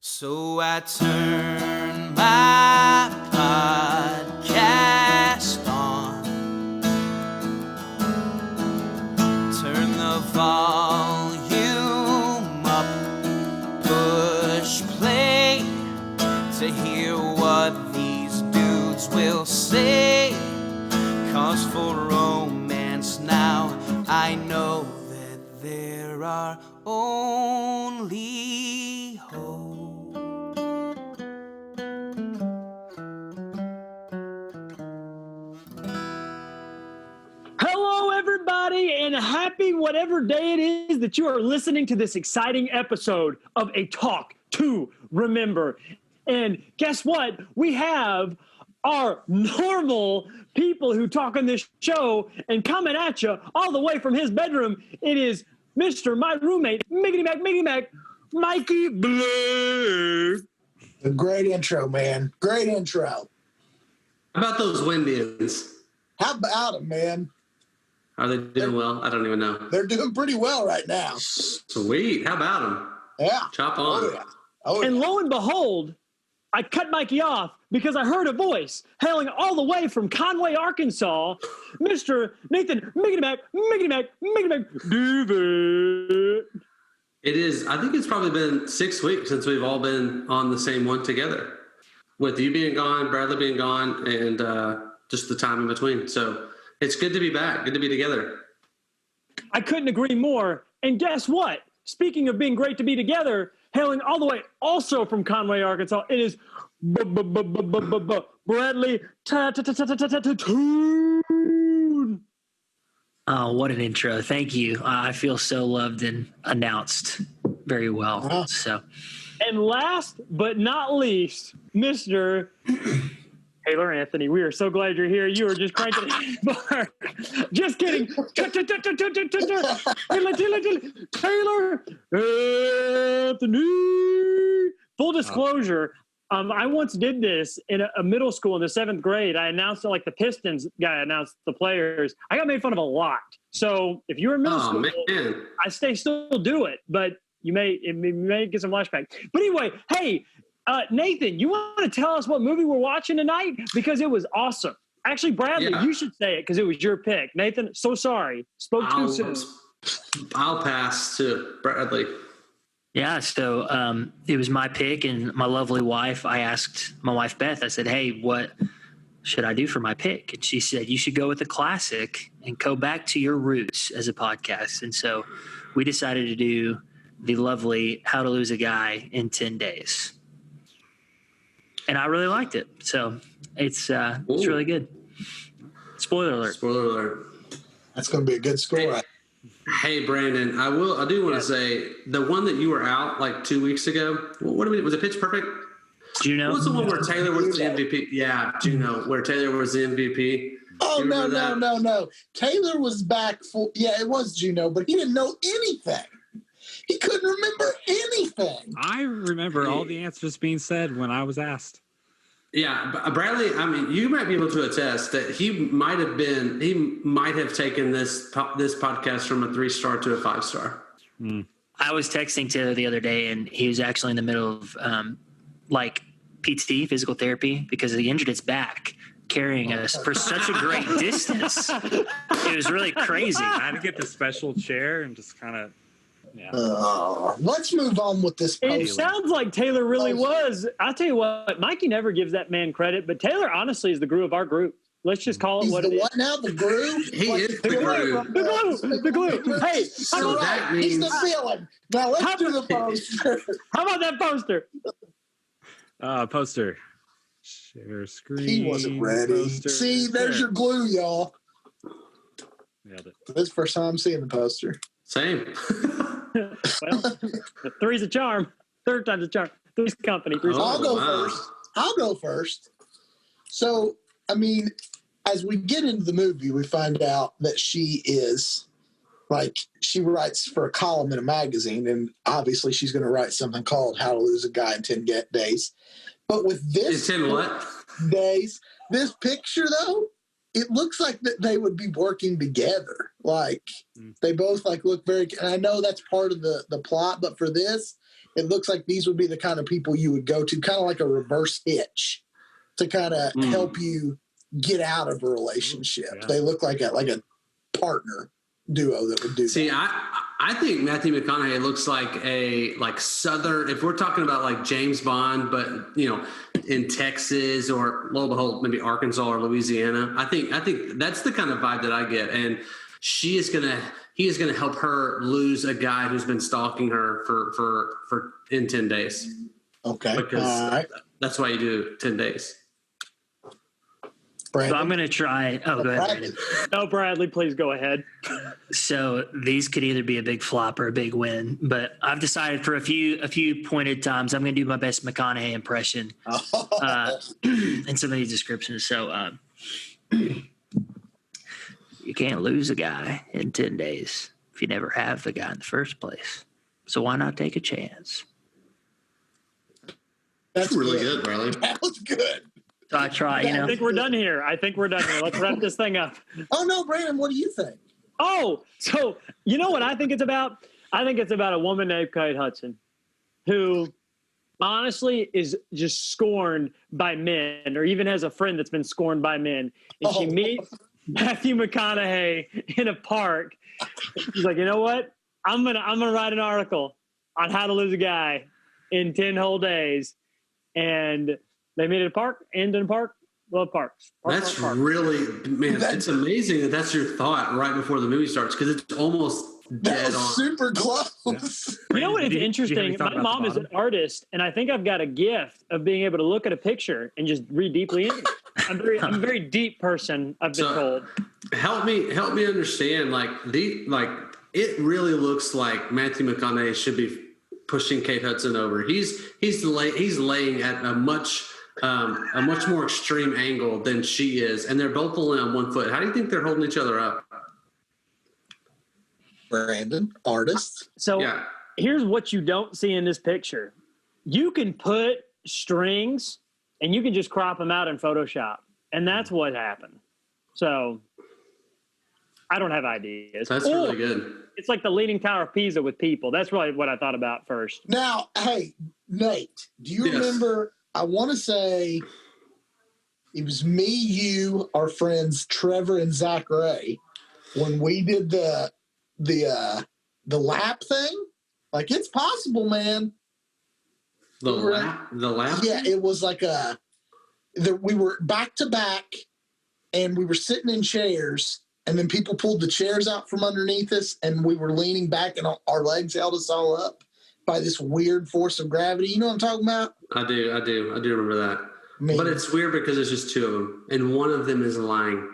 So I turn my podcast on, turn the volume up, push play to hear what these dudes will say. 'Cause for romance now I know that there are only hope. Hello, everybody, and happy whatever day it is that you are listening to this exciting episode of A Talk to Remember. And guess what? We have our normal people who talk on this show, and coming at you all the way from his bedroom, it is Mr. My roommate, Mikey Blue. A great intro, man. Great intro. How about those Windians? How about them, man? Are they doing well? I don't even know. They're doing pretty well right now. Sweet. How about them? Yeah. Chop on. Oh, yeah. Oh, And yeah. lo and behold, I cut Mikey off because I heard a voice hailing all the way from Conway, Arkansas, Mr. Nathan Miggity Mac, David. It is. I think it's probably been 6 weeks since we've all been on the same one together, with you being gone, Bradley being gone, and just the time in between. So it's good to be back. Good to be together. I couldn't agree more. And guess what? Speaking of being great to be together, hailing all the way also from Conway, Arkansas, it is Bradley Toon. Oh, what an intro. Thank you. I feel so loved and announced very well. So, And last but not least, Mr. Taylor Anthony. We are so glad you're here. You are just cranking bar. Just kidding. Taylor Anthony. Full disclosure, I once did this in a middle school in the 7th grade. I announced it like the Pistons guy announced the players. I got made fun of a lot. So if you're in middle school, man. I still do it, but you may get some flashback. But anyway, hey, Nathan, you want to tell us what movie we're watching tonight? Because it was awesome. Actually, Bradley, you should say it because it was your pick. Nathan, so sorry. Spoke too soon. I'll pass to Bradley. yeah, so it was my pick, and my lovely wife, I asked my wife, Beth, I said, hey, what should I do for my pick? And she said, you should go with the classic and go back to your roots as a podcast. And so we decided to do the lovely How to Lose a Guy in 10 Days. And I really liked it. So it's really good. Spoiler alert. Spoiler alert. That's going to be a good score. Hey, Brandon, I do want to say the one that you were out like 2 weeks ago. What was it? Pitch Perfect? Juno? What was the one where Taylor was the MVP? Yeah, Juno, where Taylor was the MVP. Oh, no. Taylor was back for, it was Juno, but he didn't know anything. He couldn't remember anything. I remember all the answers being said when I was asked. Yeah, Bradley, I mean, you might be able to attest that he might have taken this podcast from a 3-star to a 5-star. I was texting Taylor the other day, and he was actually in the middle of PT, physical therapy, because he injured his back carrying us for such a great distance. It was really crazy. I had to get the special chair and just kind of, Let's move on with this It post. sounds like Taylor really was. I'll tell you what, Mikey never gives that man credit, but Taylor honestly is the glue of our group. Let's just call it He's what the it is. what now? The groove? He is the groove. The glue. Hey, So that He's means the villain. Now let's do the poster. how about that poster? poster. Share screen. He wasn't ready. Poster. See, there's your glue, y'all. Nailed it. This is the first time I'm seeing the poster. same. Well, 3's a charm. 3rd time's a charm. 3's company. 3's I'll go wow. first. I'll go first. So, I mean, as we get into the movie, we find out that she is, she writes for a column in a magazine, and obviously she's going to write something called How to Lose a Guy in 10 Days. But with this 10 what? days, this picture, though, it looks like that they would be working together. They both look very, and I know that's part of the plot, but for this, it looks like these would be the kind of people you would go to, kind of like a reverse Hitch, to kind of help you get out of a relationship. Yeah. They look like a partner duo that would do See, that. I think Matthew McConaughey looks like Southern, if we're talking about like James Bond, but in Texas or lo and behold, maybe Arkansas or Louisiana. I think that's the kind of vibe that I get. And he is gonna help her lose a guy who's been stalking her for in 10 days. Okay. Because that's why you do 10 days. Brandon? So I'm going to try. Oh, go ahead, Brandon. No, Bradley, please go ahead. So these could either be a big flop or a big win, but I've decided for a few pointed times I'm going to do my best McConaughey impression in some of these descriptions. So you can't lose a guy in 10 days if you never have the guy in the first place. So why not take a chance? That's really good, Bradley. That was good. So I try, I think we're done here. Let's wrap this thing up. Oh, no, Brandon, what do you think? Oh, so you know what I think it's about? I think it's about a woman named Kate Hudson who honestly is just scorned by men, or even has a friend that's been scorned by men. And she meets Matthew McConaughey in a park. She's like, you know what? I'm gonna write an article on how to lose a guy in 10 whole days. And they meet at a park, end in a park. Love parks. That's park. really, man, it's amazing that that's your thought right before the movie starts, because it's almost That dead was on. super close. You know what is Do you have interesting? any thought My about mom the is an bottom? artist, and I think I've got a gift of being able to look at a picture and just read deeply into it. I'm a very deep person, I've been told. Help me understand. It really looks like Matthew McConaughey should be pushing Kate Hudson over. He's laying at a much more extreme angle than she is, and they're both only on one foot. How do you think they're holding each other up? Brandon, artist. So Yeah. here's what you don't see in this picture. You can put strings and you can just crop them out in Photoshop. And that's what happened. So I don't have ideas. That's really good. It's like the Leaning Tower of Pisa with people. That's really what I thought about first. Now, hey, Nate, do you Yes. remember? I want to say it was me, you, our friends Trevor and Zach Ray, when we did the lap thing. Like, it's possible, man. The lap. Yeah, it was like we were back to back, and we were sitting in chairs, and then people pulled the chairs out from underneath us, and we were leaning back, and our legs held us all up by this weird force of gravity. You know what I'm talking about? I do remember that. Man. But it's weird because it's just two of them, and one of them is lying.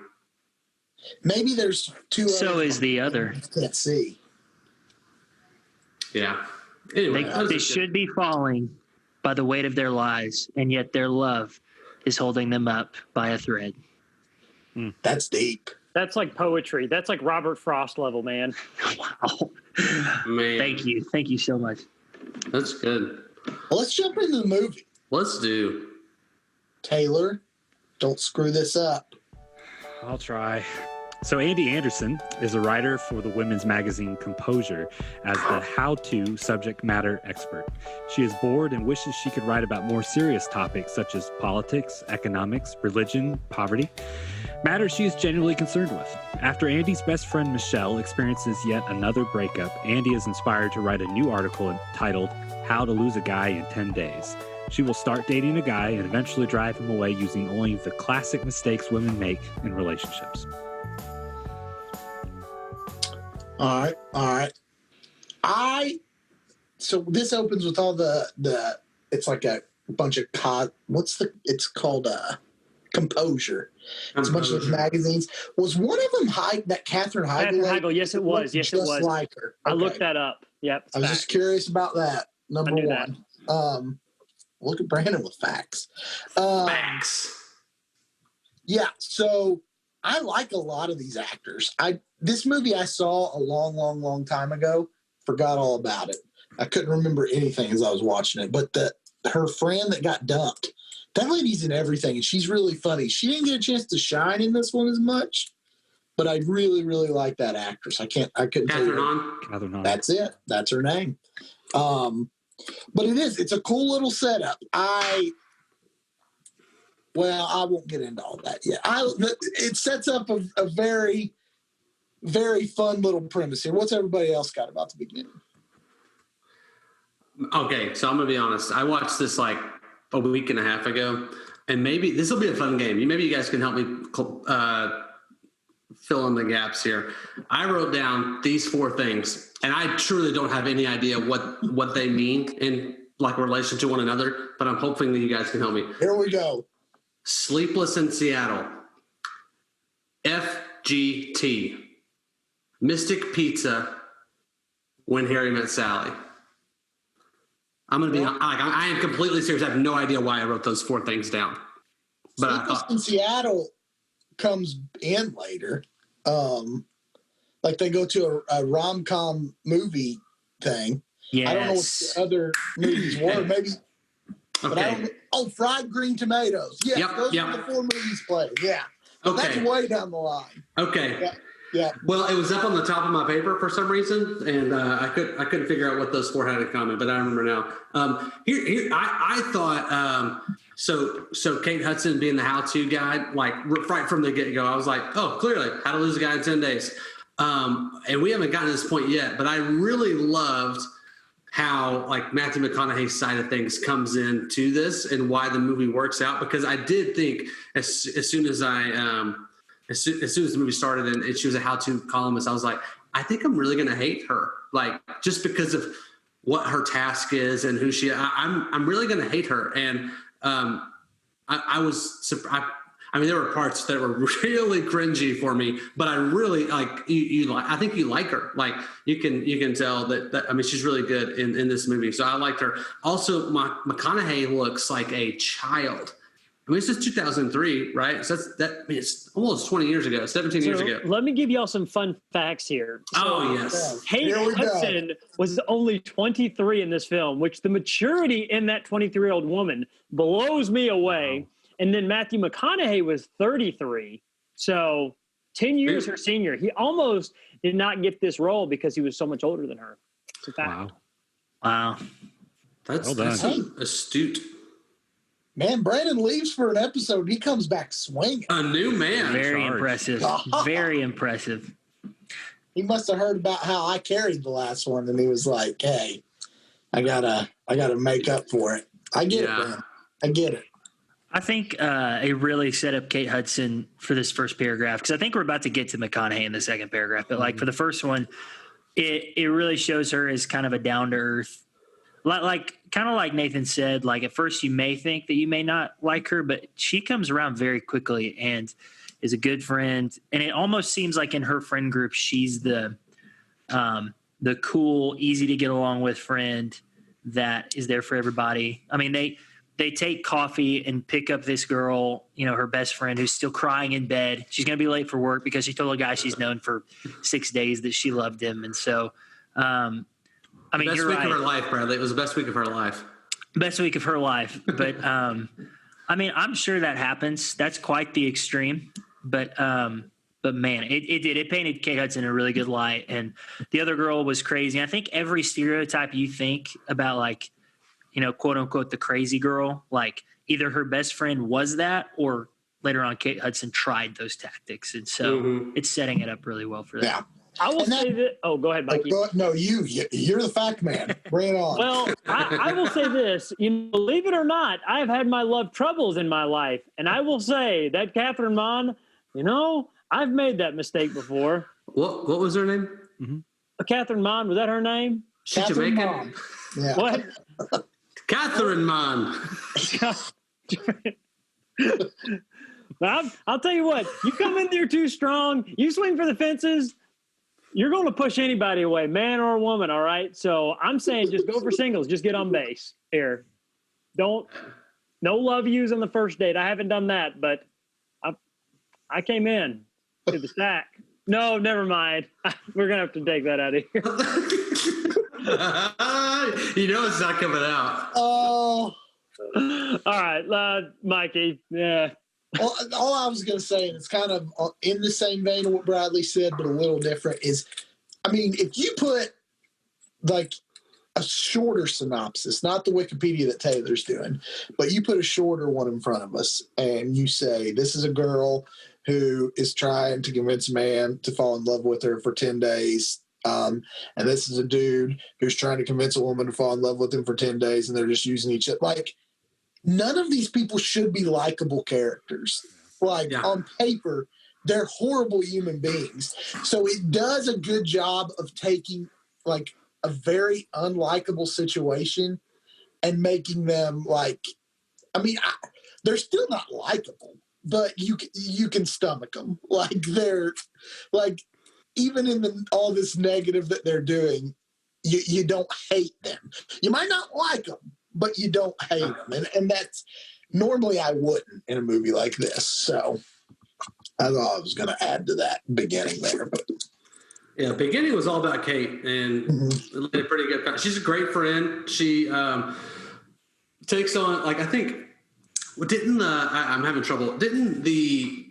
Maybe there's two. So others is the other. I can't see. Yeah. Anyway, They should be falling by the weight of their lives, and yet their love is holding them up by a thread. That's deep. That's like poetry. That's like Robert Frost level, man. Wow. Man, Thank you so much. that's good. Well, let's jump into the movie. Let's do. Taylor, don't screw this up. I'll try. So Andy Anderson is a writer for the women's magazine Composure as the how-to subject matter expert. She is bored and wishes she could write about more serious topics such as politics, economics, religion, poverty, matters she is genuinely concerned with. After Andy's best friend Michelle experiences yet another breakup, Andy is inspired to write a new article entitled How to Lose a Guy in 10 Days. She will start dating a guy and eventually drive him away using only the classic mistakes women make in relationships. All right. So this opens with all the it's like a bunch of it's called Composure. It's a bunch of magazines. Was one of them that Katherine Heigl? Katherine Heigl, yes, it was. Yes, it just was. like her. I Okay. looked that up. Yep. I was just curious about that. Number I knew one. Look at Brandon with facts. Facts. Yeah, so I like a lot of these actors. This movie I saw a long time ago. Forgot all about it. I couldn't remember anything as I was watching it. But her friend that got dumped, that lady's in everything, and she's really funny. She didn't get a chance to shine in this one as much, but I really like that actress. I couldn't tell you. Catherine Hahn. Catherine Hahn. That's it. That's her name. But it's a cool little setup. I won't get into all that yet. It sets up a very, very fun little premise here. What's everybody else got about the beginning? Okay, so I'm gonna be honest. I watched this like a week and a half ago, and maybe this will be a fun game. Maybe you guys can help me fill in the gaps here. I wrote down these 4 things, and I truly don't have any idea what they mean in like relation to one another, but I'm hoping that you guys can help me. Here we go. Sleepless in Seattle, FGT, Mystic Pizza, When Harry Met Sally. I'm going to be I am completely serious. I have no idea why I wrote those 4 things down. But Sleepless in Seattle comes in later. Like they go to a rom-com movie thing. Yes. I don't know what the other movies were. Maybe. But I don't know. Fried Green Tomatoes. Yeah, those are the 4 movies played. Yeah. But that's way down the line. Okay. Yeah. Well, it was up on the top of my paper for some reason, and I couldn't figure out what those 4 had in common, but I remember now. I thought so Kate Hudson being the how-to guide, like right from the get-go, I was like, oh, clearly, how to lose a guy in 10 days. And we haven't gotten to this point yet, but I really loved how like Matthew McConaughey's side of things comes into this and why the movie works out, because I did think as soon as the movie started and she was a how-to columnist, I was like, I think I'm really going to hate her, like just because of what her task is and who she. I'm really going to hate her, and I was surprised. I mean, there were parts that were really cringy for me, but I really like you. I think you like her. Like you can tell that. I mean, she's really good in this movie. So I liked her. Also, McConaughey looks like a child. I mean, this is 2003, right? So it's almost 20 years ago, 17 years ago. Let me give y'all some fun facts here. So, yes. Kate Hudson was only 23 in this film, which the maturity in that 23-year-old woman blows me away. Wow. And then Matthew McConaughey was 33. So 10 years her senior. He almost did not get this role because he was so much older than her. It's a fact. Wow. That's astute. Man, Brandon leaves for an episode. He comes back swinging. A new man. Very impressive. Very impressive. He must have heard about how I carried the last one, and he was like, hey, I gotta make up for it. I get it, man. I get it. I think it really set up Kate Hudson for this first paragraph, because I think we're about to get to McConaughey in the second paragraph. But like for the first one, it really shows her as kind of a down-to-earth, like kind of like Nathan said, like at first you may think that you may not like her, but she comes around very quickly and is a good friend. And it almost seems like in her friend group, she's the cool, easy to get along with friend that is there for everybody. I mean, they take coffee and pick up this girl, her best friend who's still crying in bed. She's going to be late for work because she told a guy she's known for 6 days that she loved him. And so, I mean, best week of her life, Bradley. It was the best week of her life. Best week of her life. But, I mean, I'm sure that happens. That's quite the extreme. But man, it painted Kate Hudson in a really good light. And the other girl was crazy. I think every stereotype you think about, like, quote unquote, the crazy girl, like either her best friend was that or later on Kate Hudson tried those tactics. And so it's setting it up really well for that. Yeah. I will say that. Oh, go ahead, Mikey. No, you're the fact man. Bring it on. Well, I will say this. Believe it or not, I've had my love troubles in my life, and I will say that Catherine Mon, I've made that mistake before. What was her name? Mm-hmm. Catherine Mon, was that her name? She Jamaican? Yeah. What? Catherine Mon. I'll tell you what. You come in there too strong. You swing for the fences. You're going to push anybody away, man or woman, all right? So I'm saying just go for singles. Just get on base here. No love yous on the first date. I haven't done that, but I came in to the stack. No, never mind. We're going to have to take that out of here. It's not coming out. Oh. All right, Mikey. Yeah. All I was going to say, and it's kind of in the same vein of what Bradley said, but a little different, is, I mean, if you put, like, a shorter synopsis, not the Wikipedia that Taylor's doing, but you put a shorter one in front of us and you say, this is a girl who is trying to convince a man to fall in love with her for 10 days. And this is a dude who's trying to convince a woman to fall in love with him for 10 days, and they're just using each other. Like, none of these people should be likable characters. Like, on paper, they're horrible human beings. So it does a good job of taking, like, a very unlikable situation and making them, like, I mean, they're still not likable, but you can stomach them. Like, they're, like, even in all this negative that they're doing, you don't hate them. You might not like them, but you don't hate them. And that's, normally I wouldn't in a movie like this. So I thought I was going to add to that beginning there. But. Yeah, beginning was all about Kate, and it laid a pretty good. She's a great friend. She takes on, like, I think, I'm having trouble. Didn't the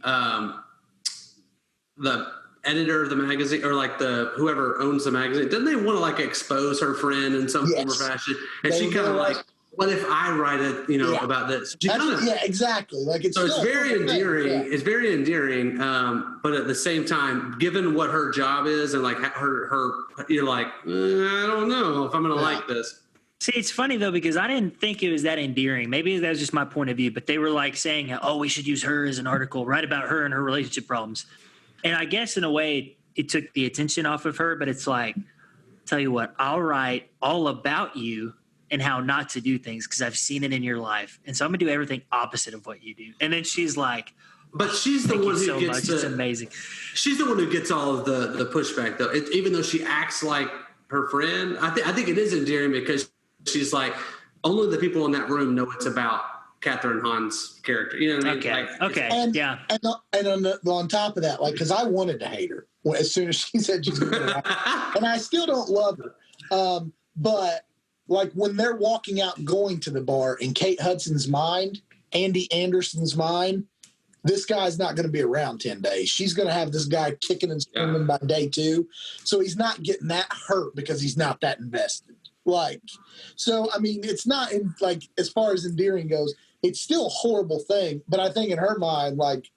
editor of the magazine, or like whoever owns the magazine, didn't they want to like expose her friend in some form or fashion? And she kind of like, what if I write it, about this? Exactly. Like, it's very endearing. Yeah. It's very endearing. But at the same time, given what her job is and like her, you're like, I don't know if I'm going to like this. See, it's funny though, because I didn't think it was that endearing. Maybe that was just my point of view, but they were like saying, oh, we should use her as an article, write about her and her relationship problems. And I guess in a way it took the attention off of her, but it's like, tell you what, I'll write all about you and how not to do things because I've seen it in your life. And so I'm going to do everything opposite of what you do. And then she's like, but she's the one who gets it's amazing. She's the one who gets all of the pushback though. Even though she acts like her friend, I think it is endearing because she's like, only the people in that room know it's about Catherine Hahn's character. You know what I mean? Okay. Like, okay. And, yeah. And on top of that, like, because I wanted to hate her as soon as she said she's going to and I still don't love her. But like when they're walking out going to the bar, in Kate Hudson's mind, Andy Anderson's mind, this guy's not going to be around 10 days. She's going to have this guy kicking and screaming by day 2. So he's not getting that hurt because he's not that invested. Like, so, I mean, it's not like, as far as endearing goes, it's still a horrible thing. But I think in her mind, like,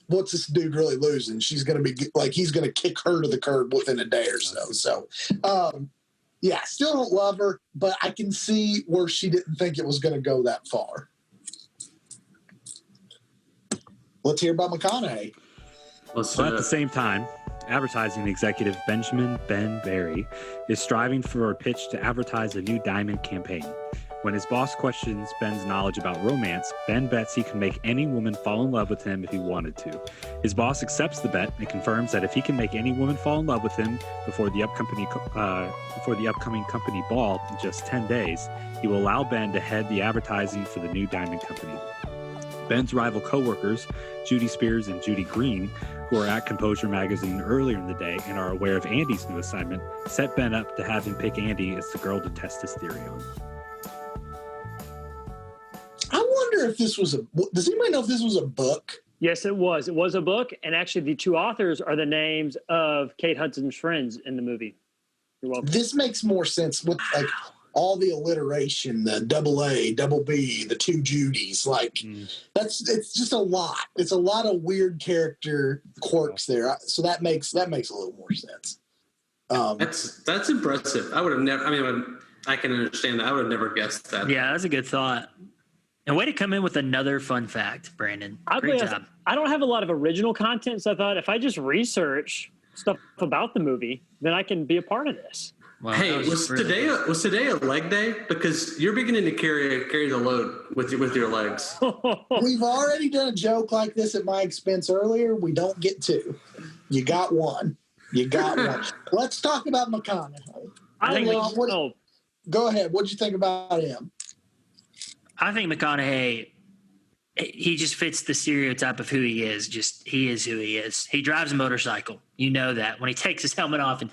what's this dude really losing? She's going to be like, he's going to kick her to the curb within a day or so. So, yeah, still don't love her, but I can see where she didn't think it was going to go that far. Let's hear about McConaughey. So at the same time, advertising executive Benjamin Ben Barry is striving for a pitch to advertise a new diamond campaign. When his boss questions Ben's knowledge about romance, Ben bets he can make any woman fall in love with him if he wanted to. His boss accepts the bet and confirms that if he can make any woman fall in love with him before the upcoming company ball in just 10 days, he will allow Ben to head the advertising for the new diamond company. Ben's rival co-workers, Judy Spears and Judy Green, who are at Composure magazine earlier in the day and are aware of Andy's new assignment, set Ben up to have him pick Andy as the girl to test his theory on. I wonder if this was does anybody know if this was a book? Yes, it was. It was a book, and actually the 2 authors are the names of Kate Hudson's friends in the movie. You're welcome. This makes more sense with like all the alliteration, the double A, double B, the 2 Judys. Like it's just a lot. It's a lot of weird character quirks there. So that makes a little more sense. That's impressive. I would have never. I mean, I can understand that. I would have never guessed that. Yeah, that's a good thought. And way to come in with another fun fact, Brandon. Great job. I don't have a lot of original content, so I thought if I just research stuff about the movie, then I can be a part of this. Wow, hey, was today a leg day? Because you're beginning to carry the load with your legs. We've already done a joke like this at my expense earlier. We don't get 2. You got one. Let's talk about McConaughey. Go ahead. What'd you think about him? I think McConaughey, he just fits the stereotype of who he is. He is who he is. He drives a motorcycle. You know that. When he takes his helmet off and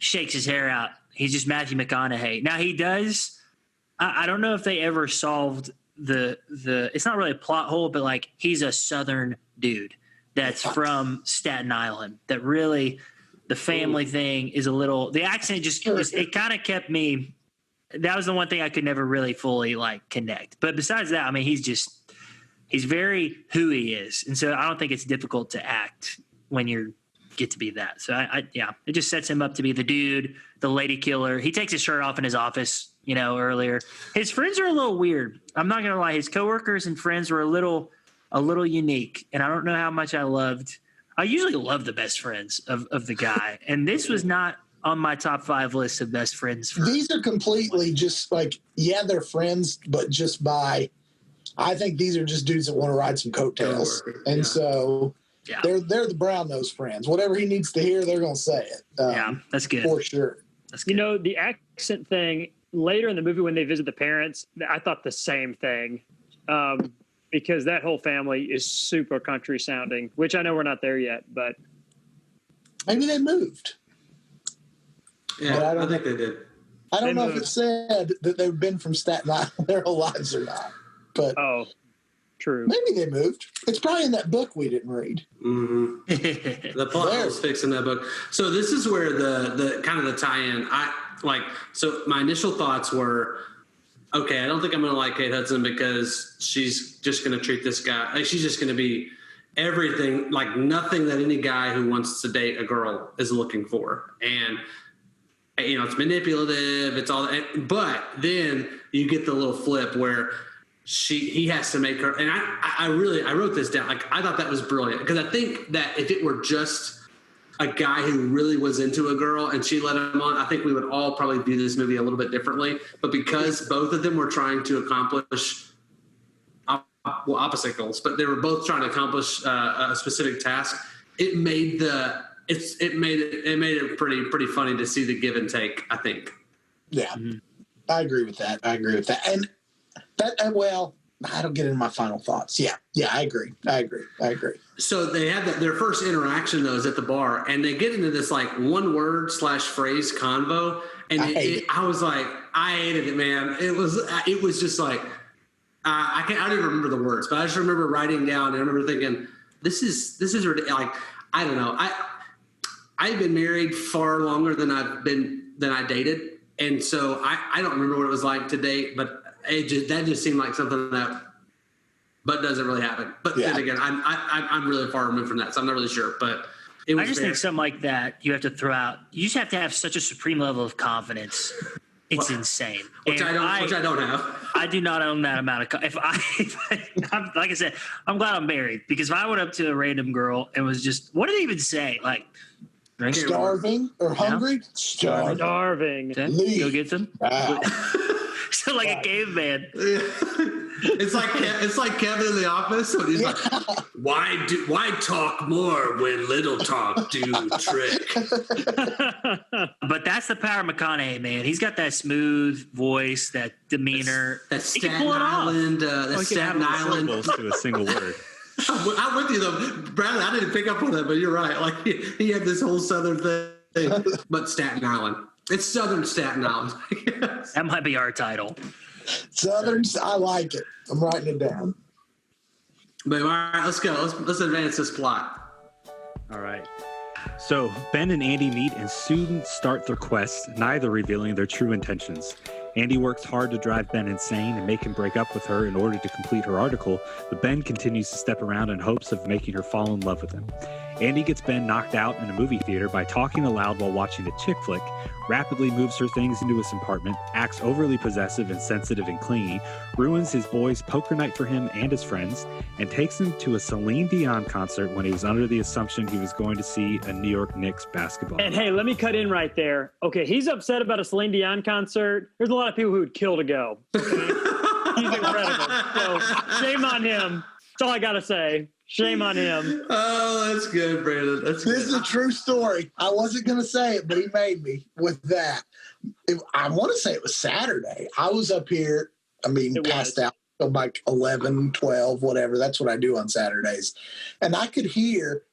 shakes his hair out, he's just Matthew McConaughey. Now he does. I don't know if they ever solved the. It's not really a plot hole, but like he's a Southern dude that's from Staten Island. That really, the family thing is a little. The accent it kind of kept me. that was the one thing I could never really fully like connect. But besides that, I mean, he's very who he is. And so I don't think it's difficult to act when you get to be that. So it just sets him up to be the dude, the lady killer. He takes his shirt off in his office, earlier. His friends are a little weird. I'm not going to lie. His coworkers and friends were a little unique. And I don't know how much I usually love the best friends of the guy. And this was not on my top 5 list of best friends. These are completely just like, they're friends, but just I think these are just dudes that want to ride some coattails. And so they're the brown-nosed friends. Whatever he needs to hear, they're going to say it. That's good. For sure. That's good. The accent thing, later in the movie when they visit the parents, I thought the same thing. Because that whole family is super country sounding, which I know we're not there yet, but maybe they moved. Yeah, I think they did. I don't know if it said that they've been from Staten Island their whole lives or not, but true. Maybe they moved. It's probably in that book we didn't read. Mm-hmm. The plot was fixed in that book. So this is where the kind of the tie-in. So my initial thoughts were, okay, I don't think I'm going to like Kate Hudson because she's just going to treat this guy. Like, she's just going to be everything, like nothing that any guy who wants to date a girl is looking for. And, it's manipulative. It's all that. But then you get the little flip where he has to make her. And I wrote this down. Like, I thought that was brilliant because I think that if it were just a guy who really was into a girl and she let him on, I think we would all probably view this movie a little bit differently. But because both of them were trying to accomplish opposite goals, but they were both trying to accomplish a specific task, it made it pretty funny to see the give and take, I think. Yeah, mm-hmm. I agree with that. And I don't get into my final thoughts. Yeah, I agree. So they have their first interaction, though, is at the bar, and they get into this like one word / phrase convo, and I was like, I hated it, man. It was just like I don't even remember the words, but I just remember writing down, and I remember thinking, this is ridiculous. Like, I don't know. I've been married far longer than I dated, and so I don't remember what it was like to date, but that just seemed like something but doesn't really happen. But then again, I'm really far removed from that, so I'm not really sure. But I just think something like that you have to throw out. You just have to have such a supreme level of confidence. It's insane. Which I don't have. I do not own that amount of. Like I said, I'm glad I'm married, because if I went up to a random girl and was just, what did they even say? Like, starving or hungry? Starving. Okay. Go get some. Wow. So like a caveman. It's like Kevin in The Office when he's like, why talk more when little talk do trick? But that's the power of McConaughey, man. He's got that smooth voice, that demeanor. That Staten Island. Staten Island. To a single word. I'm with you though, Bradley. I didn't pick up on that, but you're right. Like he had this whole Southern thing, but Staten Island. It's Southern Staten Island. That might be our title. Southern, I like it. I'm writing it down. But all right, let's go. Let's advance this plot. All right. So Ben and Andy meet and soon start their quest, neither revealing their true intentions. Andy works hard to drive Ben insane and make him break up with her in order to complete her article, but Ben continues to step around in hopes of making her fall in love with him. Andy gets Ben knocked out in a movie theater by talking aloud while watching a chick flick, rapidly moves her things into his apartment, acts overly possessive and sensitive and clingy, ruins his boys' poker night for him and his friends, and takes him to a Celine Dion concert when he was under the assumption he was going to see a New York Knicks basketball. And hey, let me cut in right there. Okay, he's upset about a Celine Dion concert. There's a lot of people who would kill to go. Okay? He's incredible. So shame on him. That's all I got to say. Shame on him. Oh, that's good, Brandon. This is a true story. I wasn't going to say it, but he made me with that. I want to say it was Saturday. I was up here, passed out till like 11, 12, whatever. That's what I do on Saturdays. And I could hear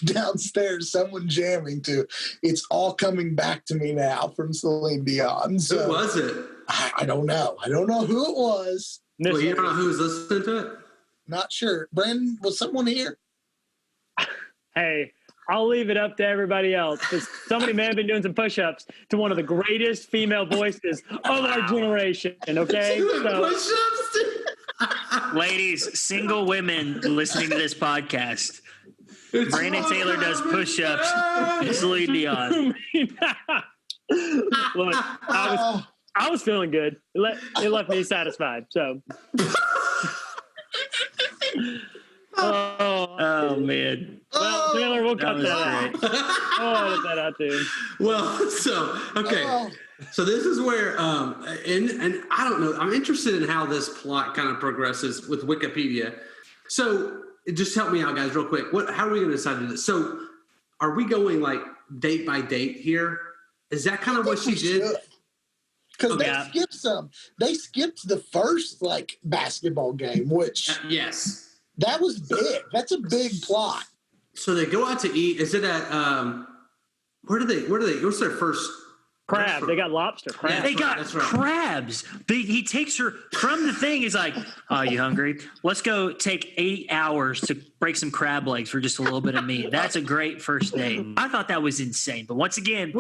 downstairs someone jamming to "It's All Coming Back to Me Now" from Celine Dion. So, who was it? I don't know. I don't know who it was. Well, you don't know who was listening to it? Not sure. Brandon, was someone here? Hey, I'll leave it up to everybody else. Because somebody may have been doing some push-ups to one of the greatest female voices of our generation. Okay, so Push-ups. Ladies, single women listening to this podcast, Brandon Taylor does push-ups. Celine Dion. Look, I was feeling good. It left me satisfied. So. Oh man. Well, Taylor, we'll cut was that out. Oh, edit that out too. Well, so okay. So this is where, and I don't know. I'm interested in how this plot kind of progresses with Wikipedia. So just help me out, guys, real quick. How are we going to decide to do this? So are we going like date by date here? Is that kind of what she did? Because Okay. they skipped some. They skipped the first like basketball game, which Yes. that was big. That's a big plot. So they go out to eat. Is it at where do they? What's their first? Crab. They got lobster. Crab. They got that's right. crabs. He takes her from the thing. He's like, "Oh, you hungry? Let's go take 8 hours to break some crab legs for just a little bit of meat." That's a great first date. I thought that was insane. But once again,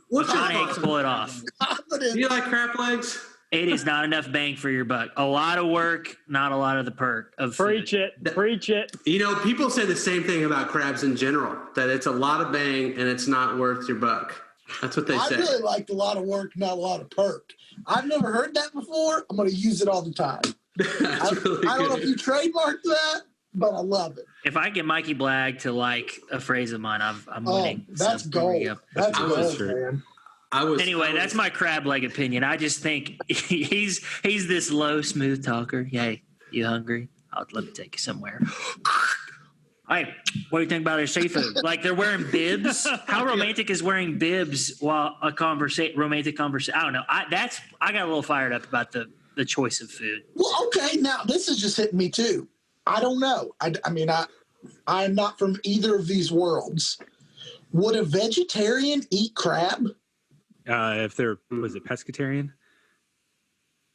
What's John your Hanks pull it off. Do you like crab legs? It is not enough bang for your buck. A lot of work, not a lot of the perk of food. Preach it. Preach it. You know, people say the same thing about crabs in general, that it's a lot of bang and it's not worth your buck. That's what they I say. really liked a lot of work, not a lot of perk. I've never heard that before. I'm going to use it all the time. That's really I don't know good. if you trademarked that, but I love it. If I get Mikey Blagg to like a phrase of mine, I'm winning. That's So there we gold. go. That's I was- gold, man. Anyway, that's my crab leg opinion. I just think he's this low, smooth talker. Hey, you hungry? Let me take you somewhere. Hey, what do you think about their seafood? Like they're wearing bibs. How romantic is wearing bibs while a romantic conversation? I don't know. I got a little fired up about the choice of food. Well, okay. Now this is just hitting me too. I don't know. I mean, I'm not from either of these worlds. Would a vegetarian eat crab? If they're, was it pescatarian?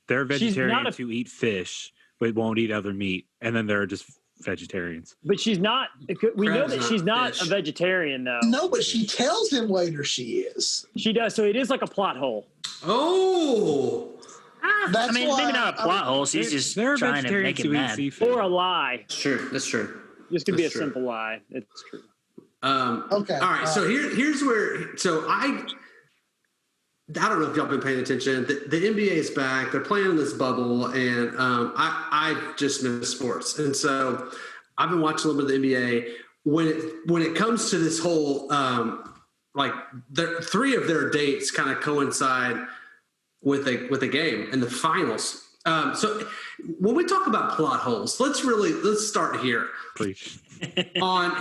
They're She's not vegetarians who eat fish but won't eat other meat, and then they're just vegetarians. But she's not. We know Crab's that not she's not fish. a vegetarian, though. No, but she tells him later she is. She does. So it is like a plot hole. Oh, That's I mean, why maybe not a plot hole. She's just There are trying to vegetarians make him who eat mad. seafood. Or a lie. that's true. That's true. This could be a That's true. simple lie. It's true. Okay. All right. So here's where. So I don't know if y'all been paying attention. The NBA is back. They're playing in this bubble, and I just miss sports. And so I've been watching a little bit of the NBA. When it comes to this whole like three of their dates kind of coincide with a game in the finals. So when we talk about plot holes, let's start here. Preach.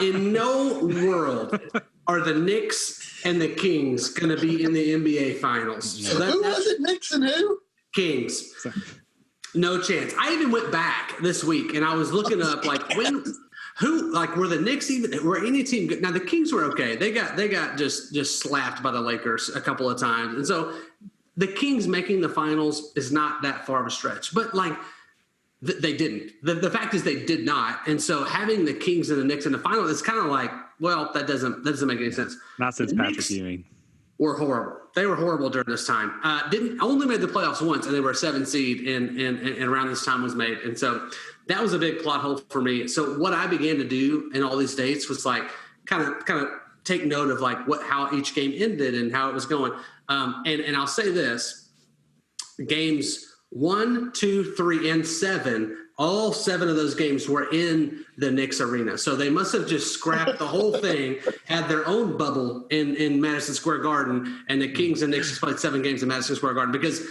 In no world are the Knicks and the Kings going to be in the NBA finals. So Who was it? Knicks and who? Kings. No chance. I even went back this week and I was looking up were the Knicks even, were any team good? Now the Kings were okay. They got just slapped by the Lakers a couple of times. And so the Kings making the finals is not that far of a stretch, but like they didn't. The fact is they did not. And so having the Kings and the Knicks in the final is kind of like, well, that doesn't make any sense. Not since The Patrick Knicks Ewing. were horrible. They were horrible during this time. Only made the playoffs once, and they were a 7 seed, and around this time was made. And so that was a big plot hole for me. So what I began to do in all these dates was like kind of take note of like how each game ended and how it was going. And I'll say this: games 1, 2, 3, and 7. All 7 of those games were in the Knicks arena. So they must have just scrapped the whole thing, had their own bubble in Madison Square Garden, and the Kings and Knicks played 7 games in Madison Square Garden because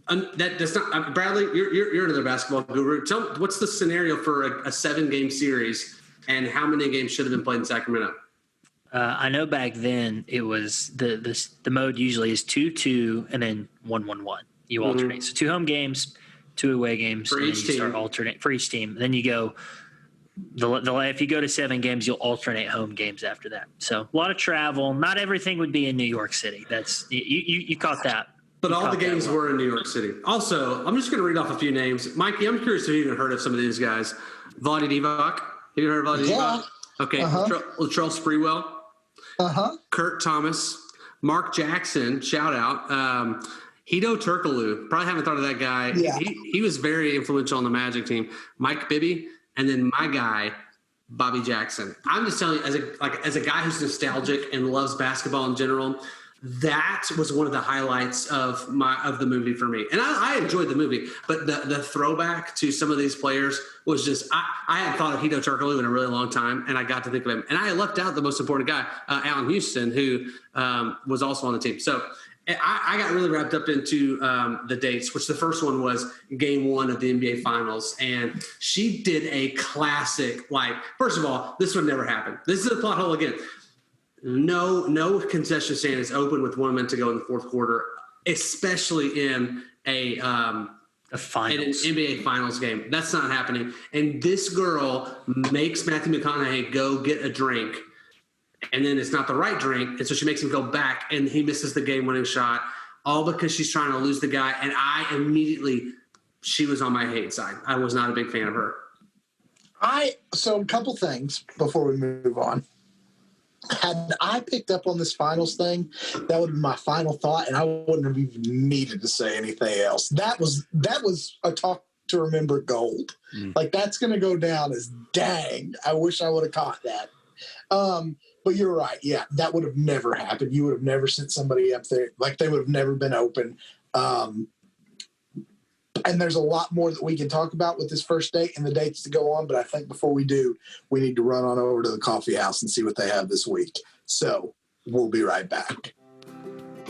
that does not. Bradley, you're another basketball guru. Tell me, what's the scenario for a 7-game series, and how many games should have been played in Sacramento? I know back then it was the mode usually is 2-2 and then 1-1-1. You alternate. So 2 home games, 2 away games, For and then each you start team. alternate for each team. Then you go. If you go to 7 games, you'll alternate home games after that. So a lot of travel. Not everything would be in New York City. That's you caught that. But You all the caught that games well. were in New York City. Also, I'm just going to read off a few names. Mikey, I'm curious if you've even heard of some of these guys. Vlade Divac. Have you heard of Vlade Yeah. Divac? Okay, Latrell Sprewell, Kurt Thomas, Mark Jackson, shout out. Hito Turkoglu, probably haven't thought of that guy. Yeah. He was very influential on the Magic team. Mike Bibby, and then my guy, Bobby Jackson. I'm just telling you, as a guy who's nostalgic and loves basketball in general, that was one of the highlights of the movie for me. And I enjoyed the movie, but the throwback to some of these players was just I hadn't thought of Hito Turkoglu in a really long time, and I got to think of him. And I left out the most important guy, Allen Houston, who was also on the team. So I got really wrapped up into the dates, which the first one was game 1 of the NBA Finals. And she did a classic, first of all, this would never happen. This is a plot hole again. No concession stand is open with 1 minute to go in the fourth quarter, especially in an NBA Finals game. That's not happening. And this girl makes Matthew McConaughey go get a drink, and then it's not the right drink, and so she makes him go back, and he misses the game-winning shot, all because she's trying to lose the guy. And she was on my hate side. I was not a big fan of her. So a couple things before we move on. Had I picked up on this finals thing, that would be my final thought, and I wouldn't have even needed to say anything else. That was a talk to remember gold. That's going to go down as dang. I wish I would have caught that. But you're right. Yeah, that would have never happened. You would have never sent somebody up there. They would have never been open. And there's a lot more that we can talk about with this first date and the dates to go on. But I think before we do, we need to run on over to the coffee house and see what they have this week. So we'll be right back.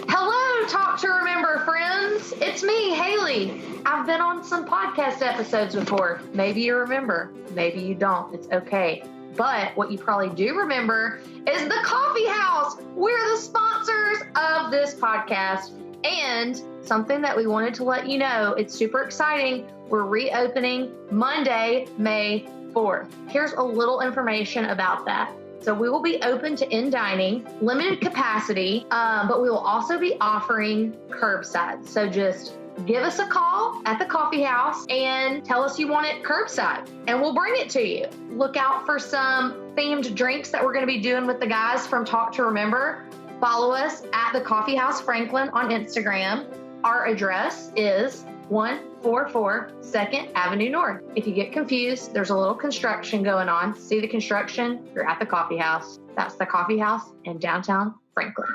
Hello, Talk to Remember friends. It's me, Haley. I've been on some podcast episodes before. Maybe you remember. Maybe you don't. It's okay. But what you probably do remember is the coffee house. We're the sponsors of this podcast. And something that we wanted to let you know, it's super exciting. We're reopening Monday, May 4th. Here's a little information about that. So we will be open to in-dining, limited capacity, but we will also be offering curbside. So just give us a call at the coffee house and tell us you want it curbside, and we'll bring it to you. Look out for some themed drinks that we're going to be doing with the guys from Talk to Remember. Follow us at the Coffee House Franklin on Instagram. Our address is 144 2nd Avenue North. If you get confused, there's a little construction going on. See the construction? You're at the coffee house. That's the coffee house in downtown Franklin.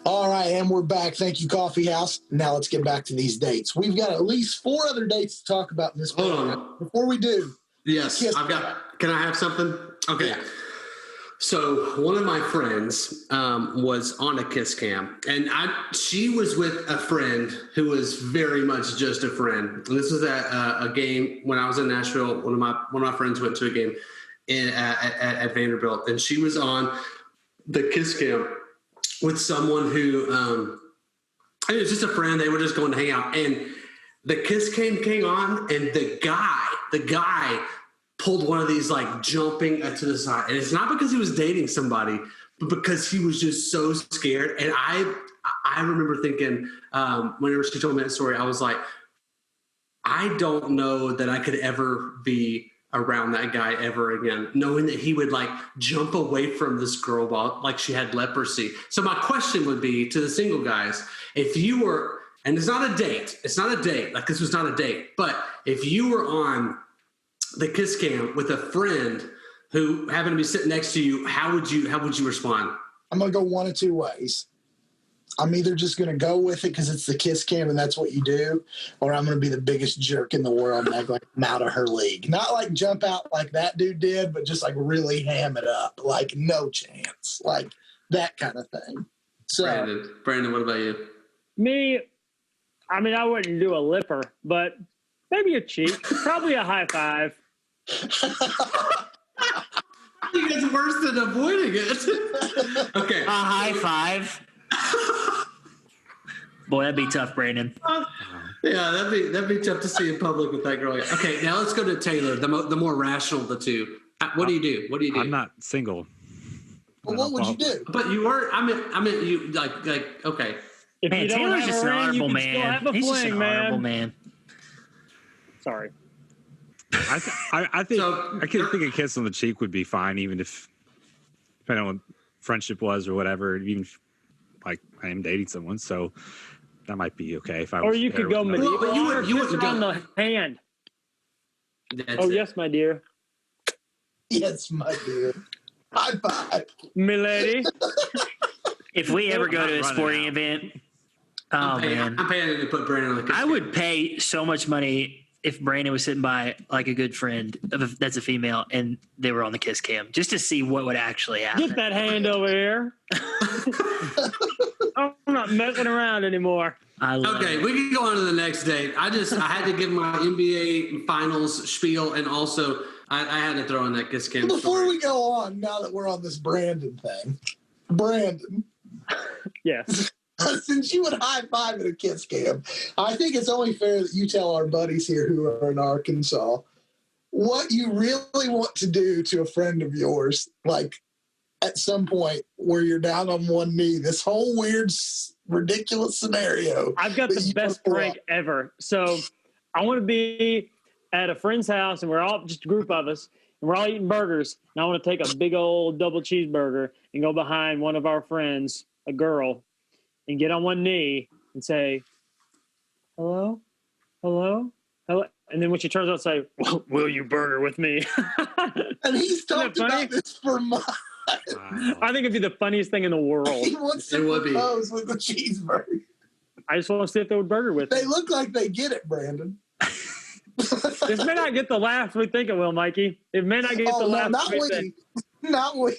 All right, and we're back. Thank you, Coffee House. Now let's get back to these dates. We've got at least 4 other dates to talk about in this program. Before we do. Yes, can I have something? Okay. Yeah. So one of my friends was on a kiss cam, and she was with a friend who was very much just a friend. And this was at a game when I was in Nashville. One of my friends went to a game at Vanderbilt, and she was on the kiss cam with someone who it was just a friend. They were just going to hang out, and the kiss came on, and the guy pulled one of these jumping to the side. And it's not because he was dating somebody, but because he was just so scared. And I remember thinking, whenever she told me that story, I was like, I don't know that I could ever be around that guy ever again, knowing that he would jump away from this girl while she had leprosy. So my question would be to the single guys, if you were, and it's not a date, this was not a date, but if you were on the kiss cam with a friend who happened to be sitting next to you, how would you respond? I'm going to go one of two ways. I'm either just going to go with it because it's the kiss cam and that's what you do, or I'm going to be the biggest jerk in the world and act like I'm out of her league. Not jump out like that dude did, but just really ham it up. No chance. That kind of thing. So, Brandon, what about you? Me, I wouldn't do a lipper, but maybe a cheek, probably a high five. I think it's worse than avoiding it. Okay. A high five. Boy, that'd be tough, Brandon. Yeah, that'd be tough to see in public with that girl. Okay, now let's go to Taylor, the more rational of the two. What do you do? I'm not single. Well, what would you do? But you were. I meant you okay. If man, you don't Taylor's have just a an ring, honorable you can man. still have a He's just fling, an honorable man. Sorry. I think So- I think a kiss on the cheek would be fine, even if depending on what friendship was or whatever. Even if, like I am dating someone, so that might be okay. If I Or was you there could go with no- Well, but you medieval. would- you Kiss wouldn't her on go- the hand. That's Oh it. yes, my dear. Yes, my dear. High five. Milady. If we ever go to a Running sporting out. event, oh I'm man, paying to put Brandon on the kiss I cam. would pay so much money if Brandon was sitting by like a good friend that's a female and they were on the kiss cam just to see what would actually happen. Get that hand over here. I'm not messing around anymore. I love Okay, it. we can go on to the next date. I had to give my NBA finals spiel, and also I had to throw in that kiss cam. Before story. we go on, now that we're on this Brandon thing, Brandon, Yes. since you would high five at a kiss cam, I think it's only fair that you tell our buddies here who are in Arkansas what you really want to do to a friend of yours, like at some point where you're down on one knee. This whole weird, ridiculous scenario. I've got that the you best wanna pull prank ever. So I want to be at a friend's house and we're all just a group of us and we're all eating burgers. And I want to take a big old double cheeseburger and go behind one of our friends, a girl, and get on one knee and say, hello, hello, hello. And then when she turns out, say, will you burger with me? And he's talked Isn't that funny? about this for months. Wow. I think it'd be the funniest thing in the world. He wants to It would be. propose with a cheeseburger. I just want to see if they would burger with me. They look like they get it, Brandon. This may not get the laugh we think it will, Mikey. It may not get the Oh, no, laugh not we think. we. Not we.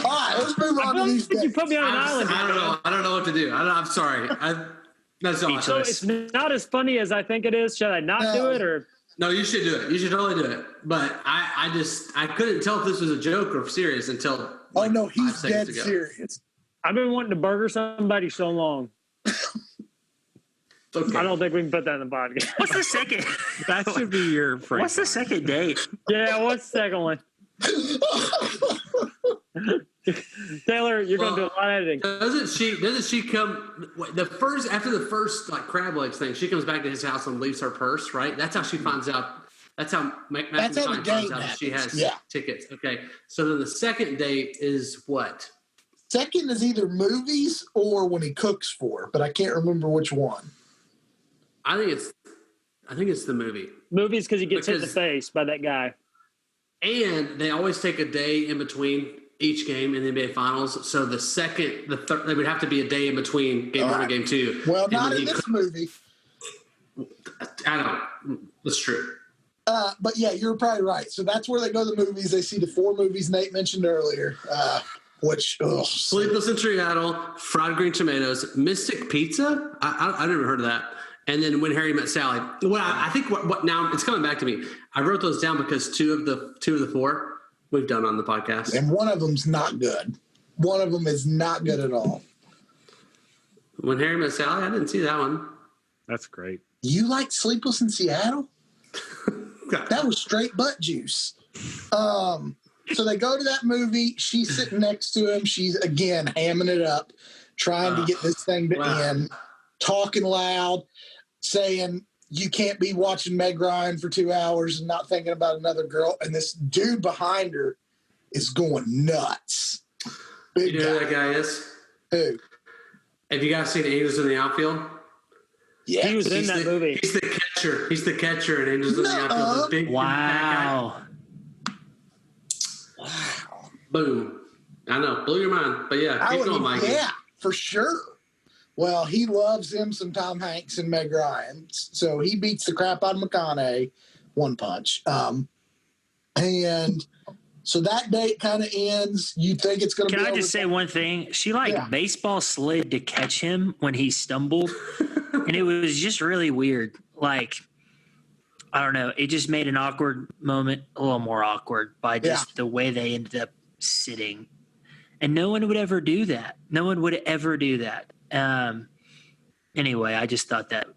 All right, let's move I on feel to these like you dates. put me on an island. I don't know. I don't know what to do. I'm sorry. That's all. So it's not as funny as I think it is. Should I not do No. it or? No, you should do it. You should totally do it. But I couldn't tell if this was a joke or serious until. Oh, like, no, 5 he's seconds dead ago. serious. I've been wanting to burger somebody so long. It's okay. I don't think we can put that in the podcast. What's the second? That should be your prank. What's the second date? Yeah, what's the second one? Taylor, you're going to do a lot of editing. Doesn't she come after the first like crab legs thing? She comes back to his house and leaves her purse, right? That's how she finds out. That's how Matthew That's how the McConaughey game finds out that she has happens. Yeah. tickets. Okay, so then the second date is what? Second is either movies or when he cooks for her, but I can't remember which one. I think it's the movie. Movies because he gets hit in the Because- face by that guy. And they always take a day in between each game in the NBA Finals. So the third, they would have to be a day in between game All 1 right. and game 2. Well, And not when in he this movie. I don't. That's true. But yeah, you're probably right. So that's where they go to the movies. They see the 4 movies Nate mentioned earlier, which, Sleepless in Seattle, Fried Green Tomatoes, Mystic Pizza. I never heard of that. And then When Harry Met Sally. Well, I think what now it's coming back to me. I wrote those down because two of the 4 we've done on the podcast. and one of them's not good. One of them is not good at all. When Harry Met Sally, I didn't see that one. That's great. You like Sleepless in Seattle? That was straight butt juice. So they go to that movie. She's sitting next to him. She's, again, hamming it up, trying to get this thing to end, talking loud, saying, you can't be watching Meg Ryan for 2 hours and not thinking about another girl. And this dude behind her is going nuts. Big You know who guy. that guy is? Who? Have you guys seen Angels in the Outfield? Yeah. He was in that movie. He's the catcher. He's the catcher in Angels in the Nuh-uh. Outfield. This big Wow. Wow. Boom. I know. Blew your mind. But yeah, keep going, Mikey. Yeah, for sure. Well, he loves him some Tom Hanks and Meg Ryan. So he beats the crap out of McConaughey, one punch. And so that date kind of ends. You think it's going to be Can I just say one thing? She baseball slid to catch him when he stumbled, and it was just really weird. Like, I don't know. It just made an awkward moment a little more awkward by just the way they ended up sitting. And no one would ever do that. No one would ever do that. Anyway, I just thought that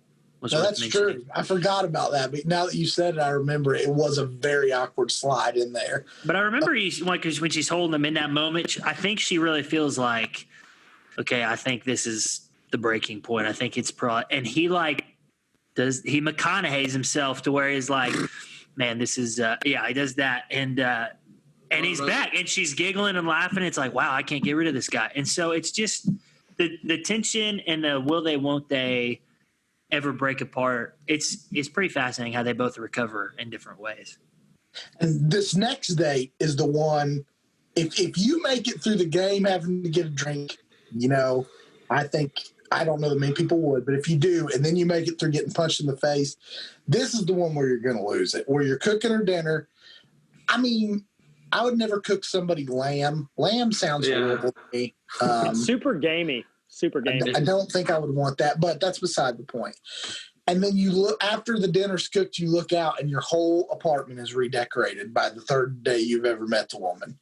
was worth that's mentioning. true. I forgot about that. But now that you said it, I remember it was a very awkward slide in there. But I remember when she's holding him in that moment, I think she really feels like, okay, I think this is the breaking point. I think it's and he he McConaughey's himself to where he's like, man, this is he does that, and he's back, and she's giggling and laughing. It's like, wow, I can't get rid of this guy. And so it's just the tension and the will they, won't they ever break apart. It's pretty fascinating how they both recover in different ways. And this next date is the one. If you make it through the game having to get a drink, I don't know that many people would, but if you do, and then you make it through getting punched in the face, this is the one where you're going to lose it, where you're cooking her dinner. I mean, I would never cook somebody lamb. Lamb sounds horrible to me. Super gamey. I don't think I would want that, but that's beside the point. And then you look after the dinner's cooked, you look out and your whole apartment is redecorated by the third day you've ever met the woman.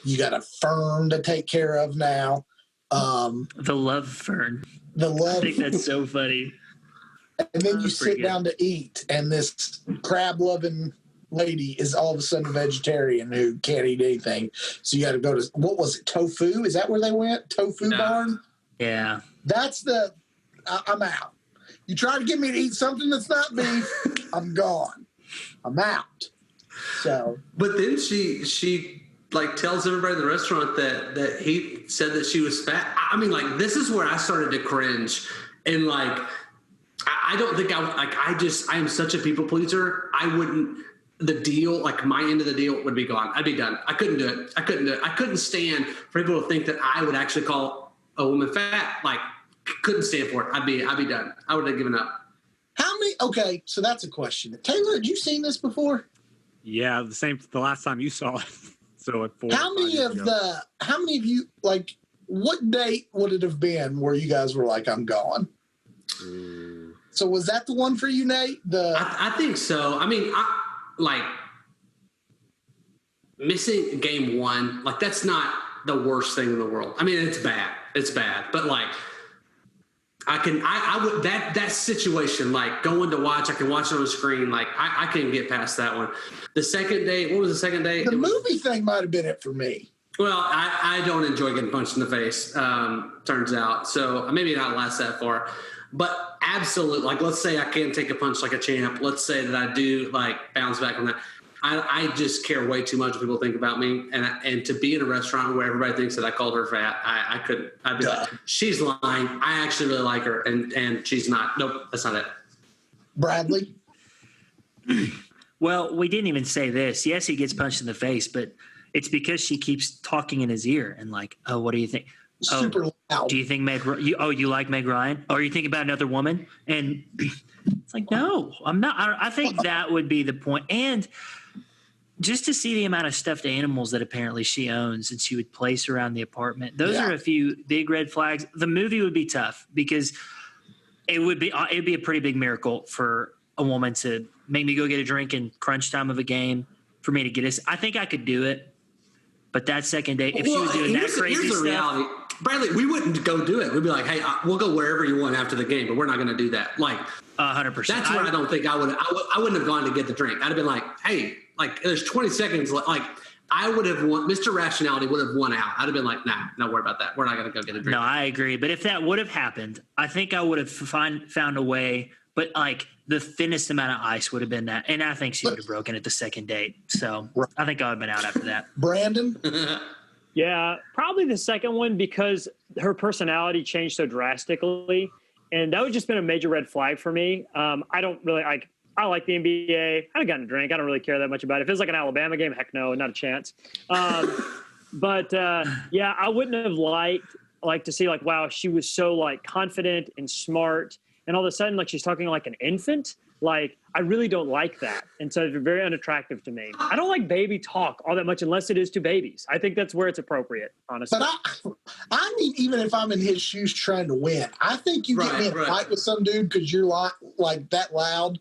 You got a fern to take care of now. The love fern. I think that's so funny. And then you sit down to eat, and this crab-loving lady is all of a sudden a vegetarian who can't eat anything. So you got to go to, what was it, Tofu? Is that where they went? Tofu Barn? Yeah. That's I'm out. You try to get me to eat something that's not beef, I'm gone. I'm out. So. But then she like tells everybody in the restaurant that he said that she was fat. I mean, like, this is where I started to cringe. And like, I don't think I am such a people pleaser. The deal, like my end of the deal would be gone. I'd be done. I couldn't do it. I couldn't stand for people to think that I would actually call a woman fat. Like, couldn't stand for it. I'd be done. I would have given up. Okay, so that's a question. Taylor, had you seen this before? Yeah, the last time you saw it. So like 4 how many of you, like, what date would it have been where you guys were like, I'm gone? So was that the one for you, Nate? I think so. I mean, like, missing game one, like, that's not the worst thing in the world. I mean, it's bad, but like, I would that situation, like going to watch, I can watch it on the screen. Like I can get past that one. The second day, what was the second day? Movie thing might have been it for me. Well, I don't enjoy getting punched in the face, turns out. So maybe not last that far, but absolutely. Like, let's say I can take a punch like a champ. Let's say that I do like bounce back on that. I just care way too much what people think about me. And to be in a restaurant where everybody thinks that I called her fat, I couldn't. I'd be like, she's lying. I actually really like her. And she's not. Nope, that's not it. Bradley? Well, we didn't even say this. Yes, he gets punched in the face, but it's because she keeps talking in his ear and like, oh, what do you think? Super loud. Do you think you like Meg Ryan? Or you think about another woman? And it's like, no, I'm not. I think that would be the point. And just to see the amount of stuffed animals that apparently she owns and she would place around the apartment. Those are a few big red flags. The movie would be tough because it'd be a pretty big miracle for a woman to make me go get a drink in crunch time of a game for me to get us. I think I could do it. But that second date, if she was doing that crazy stuff. Reality. Bradley, we wouldn't go do it. We'd be like, hey, we'll go wherever you want after the game, but we're not going to do that. Like, 100%. That's where I don't think I wouldn't have gone to get the drink. I'd have been like, hey, like, there's 20 seconds. Like, I would have won. Mr. Rationality would have won out. I'd have been like, nah, don't worry about that. We're not going to go get a drink. No, I agree. But if that would have happened, I think I would have found a way. But like the thinnest amount of ice would have been that. And I think she would have broken at the second date. So I think I would have been out after that. Brandon? Yeah, probably the second one because her personality changed so drastically. And that would just been a major red flag for me. I don't really like. I like the NBA. I haven't gotten a drink. I don't really care that much about it. If it was like an Alabama game, heck no, not a chance. But I wouldn't have liked to see like, wow, she was so like confident and smart, and all of a sudden like she's talking like an infant. Like I really don't like that, and so it's very unattractive to me. I don't like baby talk all that much unless it is to babies. I think that's where it's appropriate, honestly. But I mean, even if I'm in his shoes trying to win, I think you get me in a fight with some dude because you're like that loud.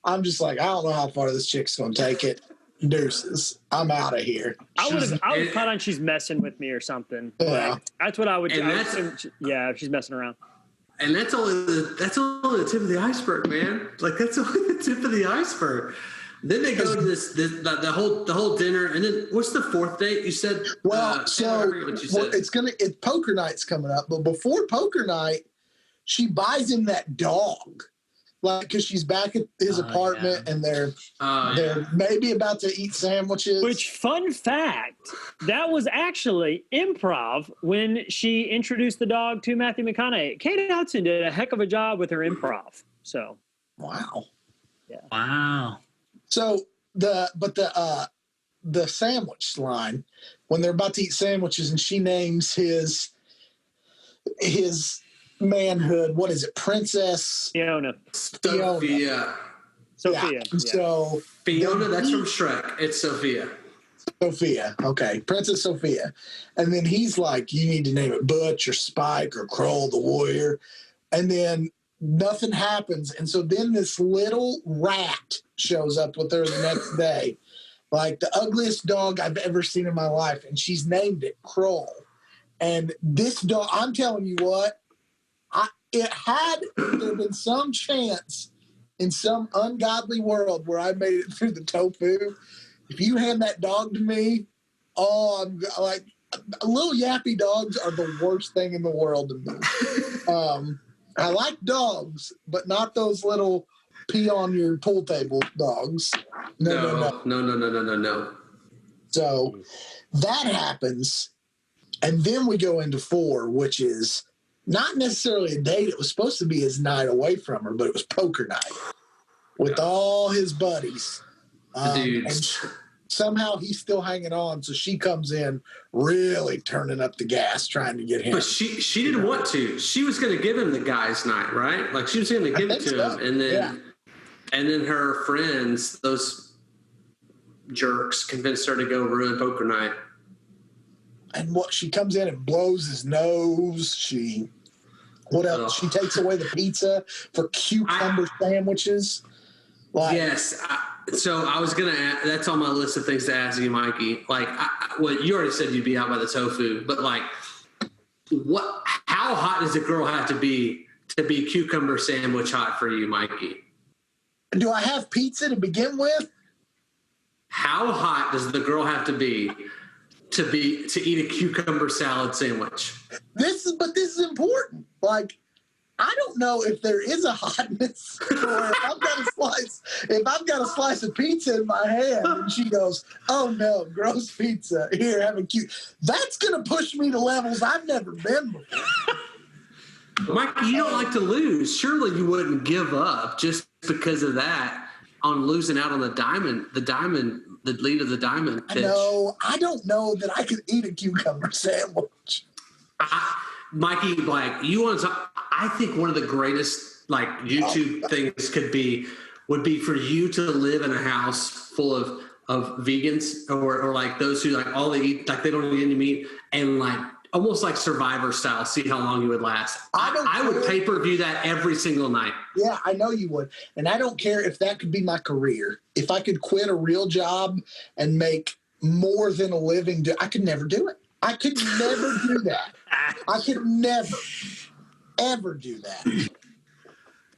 I'm just like, I don't know how far this chick's going to take it. Deuces. I'm out of here. I would cut on she's messing with me or something. Yeah. Like, that's what I would do. If she's messing around. And that's only the tip of the iceberg, man. Like that's only the tip of the iceberg. Then they go to the whole dinner, and then what's the fourth date? You said. Well, said. It's poker night's coming up, but before poker night, she buys him that dog. like because she's back at his apartment and they're maybe about to eat sandwiches. Which, fun fact, that was actually improv when she introduced the dog to Matthew McConaughey. Kate Hudson did a heck of a job with her improv. So, wow. Yeah. Wow. So the sandwich line, when they're about to eat sandwiches and she names his manhood, what is it, Princess Fiona. Sophia. Yeah. Yeah. So Fiona, that's from Shrek. It's Sophia. Sophia. Okay. Princess Sophia. And then he's like, you need to name it Butch or Spike or Kroll the Warrior. And then nothing happens. And so then this little rat shows up with her the next day. Like the ugliest dog I've ever seen in my life. And she's named it Kroll. And this dog, I'm telling you what, had there been some chance in some ungodly world where I made it through the tofu, if you hand that dog to me, I'm like, little yappy dogs are the worst thing in the world to me. I like dogs, but not those little pee on your pool table dogs. No. So that happens. And then we go into 4, which is not necessarily a date. It was supposed to be his night away from her, but it was poker night with all his buddies. And somehow he's still hanging on. So she comes in really turning up the gas, trying to get him. But she didn't want to. She was going to give him the guy's night, right? Like she was going to give it to him. And then her friends, those jerks, convinced her to go ruin poker night. And she comes in and blows his nose. What else? She takes away the pizza for cucumber sandwiches. Yes. So I was going to ask, that's on my list of things to ask you, Mikey. Like, you already said you'd be out by the tofu, but like, how hot does a girl have to be cucumber sandwich hot for you, Mikey? Do I have pizza to begin with? How hot does the girl have to be to eat a cucumber salad sandwich? This is important. Like, I don't know if there is a hotness, or if I've got a slice of pizza in my hand and she goes, "Oh no, gross pizza. Here, have a cute." That's gonna push me to levels I've never been before. Mikey, you don't like to lose. Surely you wouldn't give up just because of that on losing out on the lead of the diamond pitch. No, I don't know that I could eat a cucumber sandwich. Mikey, like I think one of the greatest like YouTube things would be for you to live in a house full of vegans or like those who like all they eat, like they don't eat any meat, and like almost like Survivor style, see how long you would last. I would pay-per-view that every single night. Yeah, I know you would. And I don't care if that could be my career. If I could quit a real job and make more than a living, I could never do it. I could never do that. I could never, ever do that.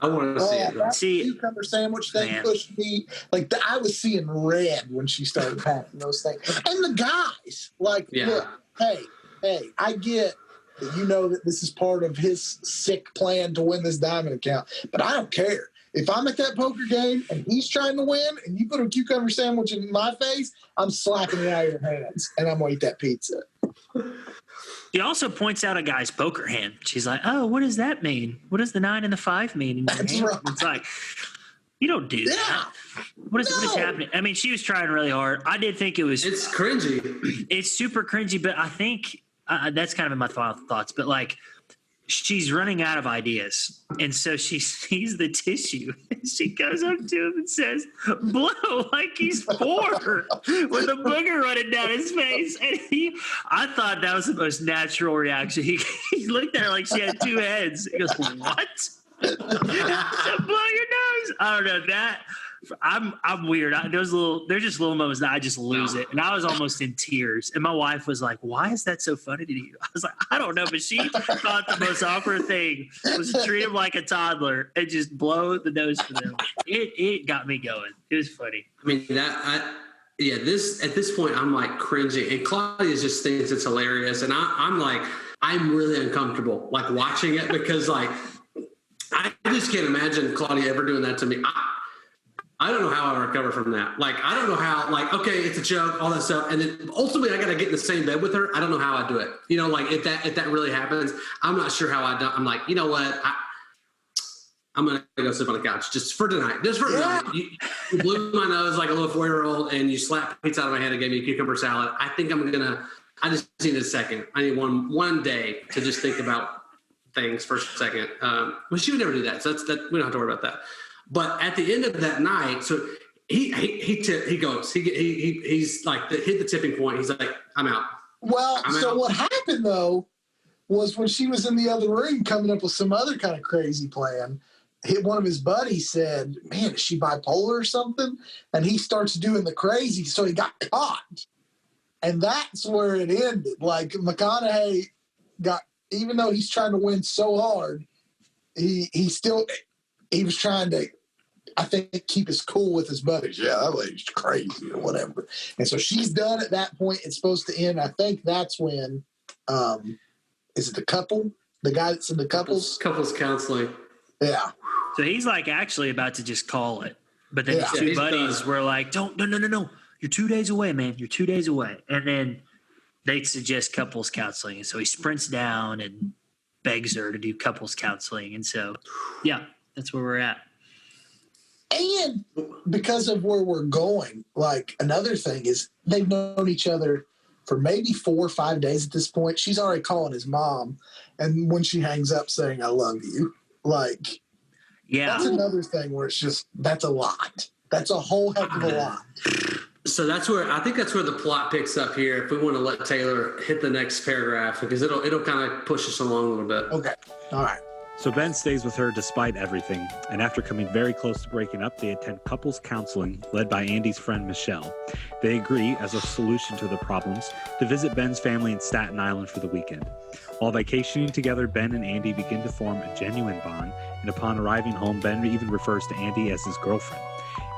I want to see it. That cucumber sandwich thing pushed me. Like, I was seeing red when she started packing those things. And the guys, like, look, hey, I get that you know that this is part of his sick plan to win this diamond account, but I don't care. If I'm at that poker game and he's trying to win and you put a cucumber sandwich in my face, I'm slapping it out of your hands and I'm going to eat that pizza. She also points out a guy's poker hand. She's like, "Oh, what does that mean? What does the 9 and the 5 mean?" That's right. It's like, you don't do that. What is happening? I mean, she was trying really hard. I did think it's cringy. It's super cringy, but I think that's kind of in my thoughts. But like, she's running out of ideas, and so she sees the tissue. And she goes up to him and says, "Blow like he's 4," with a booger running down his face. And I thought that was the most natural reaction. He looked at her like she had 2 heads. He goes, "What?" So blow your nose. I don't know that. I'm weird. There's just little moments that I just lose it, and I was almost in tears. And my wife was like, "Why is that so funny to you?" I was like, "I don't know," but she thought the most awkward thing was to treat him like a toddler and just blow the nose for them. It got me going. It was funny. I mean this at this point I'm like cringing, and Claudia just thinks it's hilarious, and I'm really uncomfortable like watching it because like I just can't imagine Claudia ever doing that to me. I don't know how I recover from that. Like, I don't know how, like, okay, it's a joke, all that stuff. And then ultimately I got to get in the same bed with her. I don't know how I do it. You know, like if that really happens, I'm not sure how I do. I'm like, you know what? I'm going to go sit on the couch just for tonight. Just for tonight. You blew my nose like a little 4-year-old and you slapped pizza out of my hand and gave me a cucumber salad. I think I just need a second. I need one day to just think about things for a second. Well, she would never do that. So we don't have to worry about that. But at the end of that night, so he's like hit the tipping point. He's like, I'm out. Well, what happened though was when she was in the other room coming up with some other kind of crazy plan, one of his buddies said, man, is she bipolar or something? And he starts doing the crazy. So he got caught. And that's where it ended. Like McConaughey even though he's trying to win so hard, he was trying to, I think, keep his cool with his buddies. Yeah, that lady's crazy or whatever. And so she's done at that point. It's supposed to end. I think that's when, is it the couple? The guy that's in the couples counseling. Yeah. So he's like actually about to just call it. But then his two buddies were like, no. You're 2 days away, man. You're 2 days away. And then they suggest couples counseling. And so he sprints down and begs her to do couples counseling. And so, yeah, that's where we're at. And because of where we're going, like another thing is they've known each other for maybe 4 or 5 days at this point. She's already calling his mom. And when she hangs up saying, I love you, like, yeah, that's another thing where it's just, that's a lot. That's a whole heck of a lot. So I think that's where the plot picks up here. If we want to let Taylor hit the next paragraph, because it'll kind of push us along a little bit. Okay. All right. So Ben stays with her despite everything, and after coming very close to breaking up, they attend couples counseling led by Andy's friend Michelle. They agree, as a solution to the problems, to visit Ben's family in Staten Island for the weekend. While vacationing together, Ben and Andy begin to form a genuine bond, and upon arriving home, Ben even refers to Andy as his girlfriend.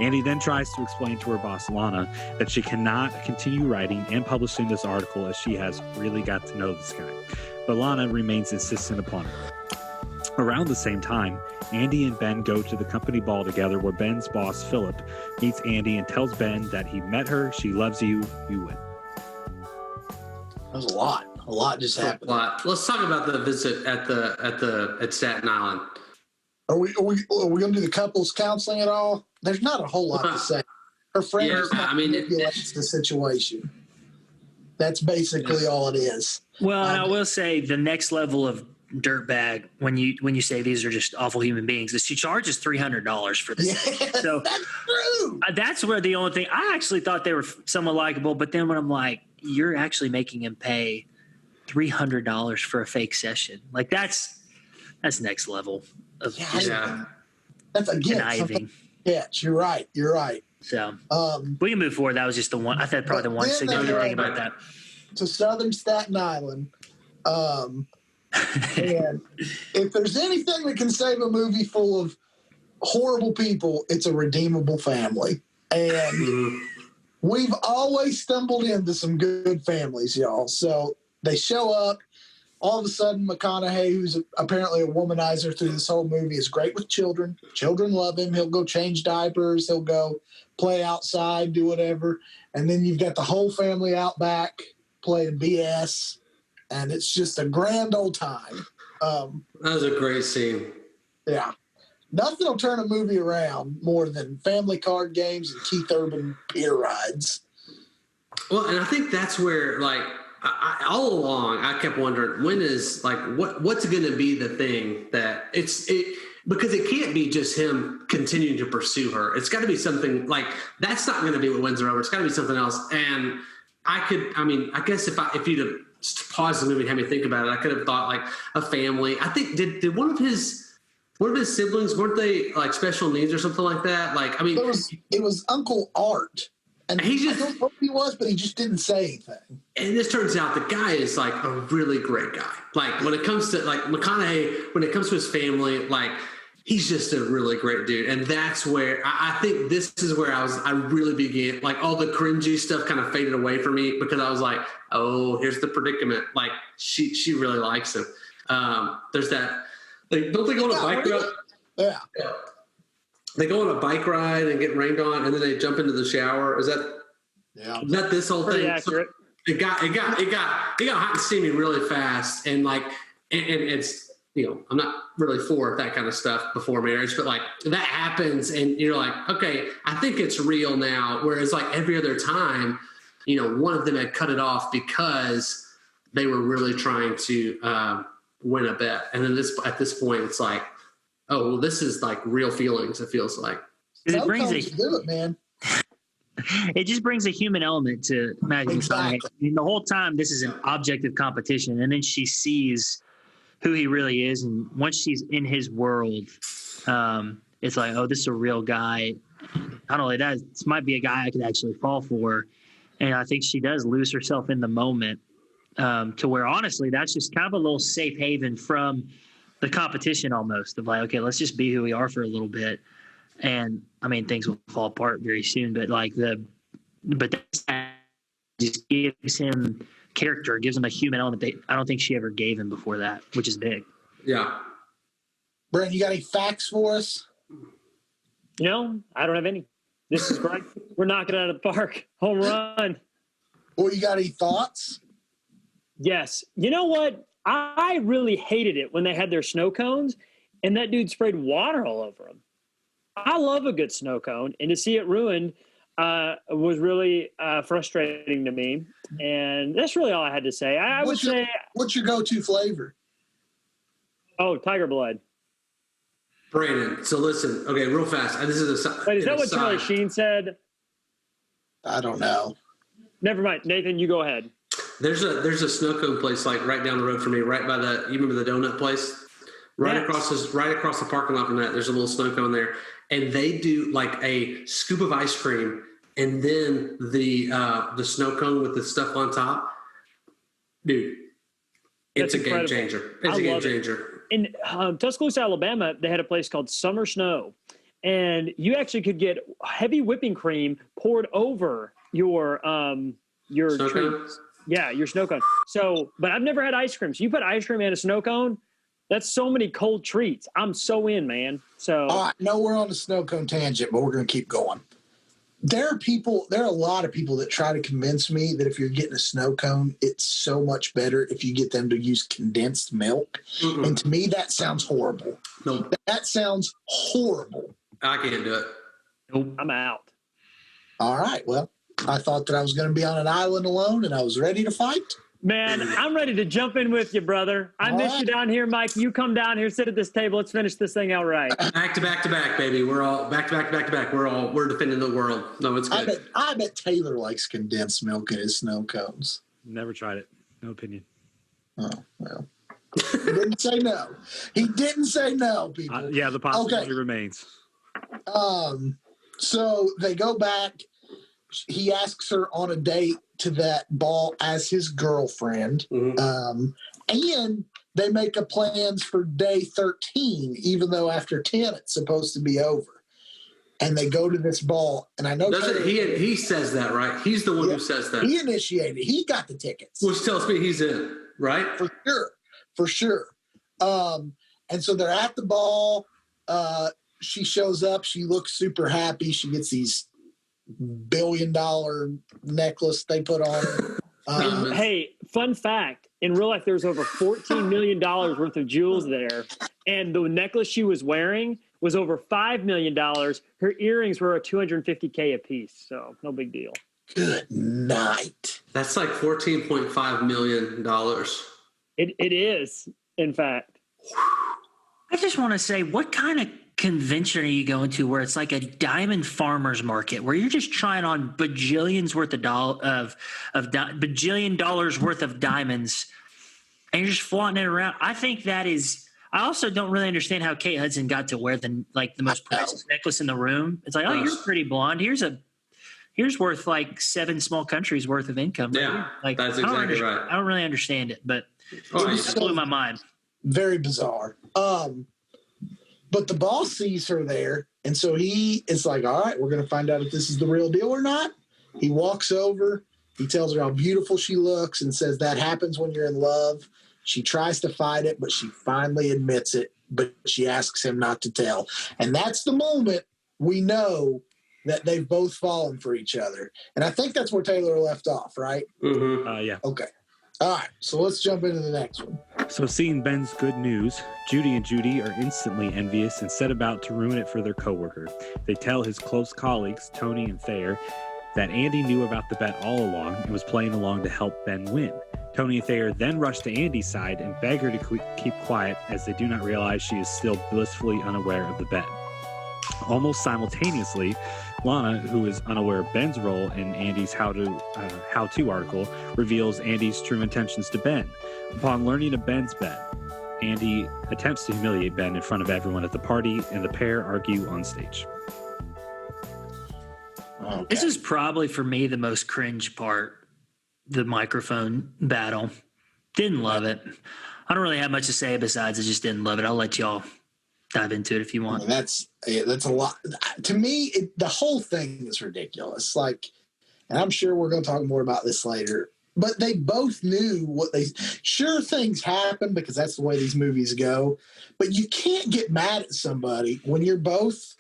Andy then tries to explain to her boss, Lana, that she cannot continue writing and publishing this article as she has really got to know this guy. But Lana remains insistent upon it. Around the same time, Andy and Ben go to the company ball together where Ben's boss, Philip, meets Andy and tells Ben that he met her, she loves you, you win. That was a lot. A lot just happened. Let's talk about the visit at Staten Island. Are we going to do the couples counseling at all? There's not a whole lot to say. Her friend manipulates the situation. That's basically all it is. Well, and I will say the next level of dirtbag when you say these are just awful human beings is she charges $300 for this. Yes, so that's true. That's where the only thing I actually thought they were somewhat likable, but then when I'm like, you're actually making him pay $300 for a fake session, like that's next level of that's again conniving. Yeah, you're right. So we can move forward. That was just the one. I thought probably the one significant thing about that. To Southern Staten Island. And if there's anything that can save a movie full of horrible people, it's a redeemable family. And we've always stumbled into some good families, y'all. So they show up. All of a sudden, McConaughey, who's apparently a womanizer through this whole movie, is great with children. Children love him. He'll go change diapers. He'll go play outside, do whatever. And then you've got the whole family out back playing BS. And it's just a grand old time. That was a great scene. Yeah. Nothing will turn a movie around more than family card games and Keith Urban pier rides. Well, and I think that's where, like, all along, I kept wondering when is like what's going to be the thing that because it can't be just him continuing to pursue her. It's got to be something like that's not going to be what wins her over. It's got to be something else. And I guess if you'd have paused the movie and had me think about it, I could have thought like a family. I think did one of his siblings, weren't they like special needs or something like that? Like, I mean, it was Uncle Art. And I don't know if he was, but he just didn't say anything. And this turns out the guy is like a really great guy. Like when it comes to like McConaughey, when it comes to his family, like he's just a really great dude. And that's where I think this is where I really began, like all the cringy stuff kind of faded away from me because I was like, oh, here's the predicament. Like she really likes him. There's that. Like, don't they go on a bike ride? Yeah. They go on a bike ride and get rained on, and then they jump into the shower. Is that this whole Pretty thing? accurate. So it got hot and steamy really fast, and like, and it's, I'm not really for that kind of stuff before marriage, but like that happens, and you're like, okay, I think it's real now. Whereas like every other time, one of them had cut it off because they were really trying to win a bet, and then at this point, it's like, oh, well, this is like real feelings. It feels like It brings man. It just brings a human element to Matthew McConaughey. I mean, the whole time this is an objective competition, and then she sees who he really is, and once she's in his world, it's like, oh, this is a real guy. Not only that, this might be a guy I could actually fall for, and I think she does lose herself in the moment, to where honestly, that's just kind of a little safe haven from the competition, almost, of like, okay, let's just be who we are for a little bit. And I mean, things will fall apart very soon, but like that just gives him character, gives him a human element that I don't think she ever gave him before that, which is big. Yeah. Brent, you got any facts for us? I don't have any. This is great. We're knocking it out of the park. Home run. Or you got any thoughts? Yes. You know what? I really hated it when they had their snow cones and that dude sprayed water all over them. I love a good snow cone, and to see it ruined was really frustrating to me. And that's really all I had to say. I would say. What's your go-to flavor? Oh, Tiger Blood. Brandon, so listen, okay, real fast. This is a. Wait, is that what Charlie Sheen said? I don't know. Never mind, Nathan. You go ahead. There's a snow cone place like right down the road from me, right by you remember the donut place? Right across the parking lot from that, there's a little snow cone there. And they do like a scoop of ice cream and then the snow cone with the stuff on top. Dude, it's a game changer. It's a game changer. In Tuscaloosa, Alabama, they had a place called Summer Snow. And you actually could get heavy whipping cream poured over your snow cone? Yeah, your snow cone. So, but I've never had ice cream. So you put ice cream in a snow cone, that's so many cold treats. I'm so in, man. So I know we're on a snow cone tangent, but we're going to keep going. There are a lot of people that try to convince me that if you're getting a snow cone, it's so much better if you get them to use condensed milk. Mm-mm. And to me, that sounds horrible. Nope. That sounds horrible. I can't do it. Nope. I'm out. All right. Well, I thought that I was going to be on an island alone and I was ready to fight. Man, I'm ready to jump in with you, brother. I miss you down here, Mike. You come down here, sit at this table. Let's finish this thing out right. Back to back, baby. We're all back to back. We're defending the world. No, it's good. I bet Taylor likes condensed milk in his snow cones. Never tried it. No opinion. Oh, well. He didn't say no. He didn't say no, people. Yeah, the possibility remains. So they go back. He asks her on a date to that ball as his girlfriend. Mm-hmm. And they make a plans for day 13, even though after 10 it's supposed to be over. And they go to this ball. And I know he says that, right? He's the one who says that. He initiated. He got the tickets. Which tells me he's in, right? For sure. And so they're at the ball. She shows up. She looks super happy. She gets these $1 billion necklace they put on. Hey, fun fact. In real life, there's over $14 million worth of jewels there. And the necklace she was wearing was over $5 million. Her earrings were $250K a piece. So no big deal. Good night. That's like $14.5 million. It is, in fact. I just want to say, what kind of convention are you going to where it's like a diamond farmer's market where you're just trying on bajillions worth bajillion dollars worth of diamonds and you're just flaunting it around? I think that is. I also don't really understand how Kate Hudson got to wear the most precious necklace in the room. It's like, oh, you're pretty blonde. Here's worth like 7 small countries worth of income. Yeah, like that's exactly right. I don't really understand it, but it blew my mind. Very bizarre. But the boss sees her there, and so he is like, all right, we're going to find out if this is the real deal or not. He walks over. He tells her how beautiful she looks and says that happens when you're in love. She tries to fight it, but she finally admits it, but she asks him not to tell. And that's the moment we know that they've both fallen for each other. And I think that's where Taylor left off, right? Mm-hmm. Yeah. Okay. All right. So let's jump into the next one. So seeing Ben's good news, Judy and Judy are instantly envious and set about to ruin it for their coworker. They tell his close colleagues, Tony and Thayer, that Andy knew about the bet all along and was playing along to help Ben win. Tony and Thayer then rush to Andy's side and beg her to keep quiet, as they do not realize she is still blissfully unaware of the bet. Almost simultaneously, Lana, who is unaware of Ben's role in Andy's how-to article, reveals Andy's true intentions to Ben. Upon learning of Ben's bet, Andy attempts to humiliate Ben in front of everyone at the party, and the pair argue on stage. Okay. This is probably for me the most cringe part, the microphone battle. Didn't love it. I don't really have much to say besides I just didn't love it. I'll let y'all dive into it if you want. That's a lot. To me, the whole thing is ridiculous. Like, and I'm sure we're going to talk more about this later, but they both knew sure, things happen because that's the way these movies go, but you can't get mad at somebody when you're both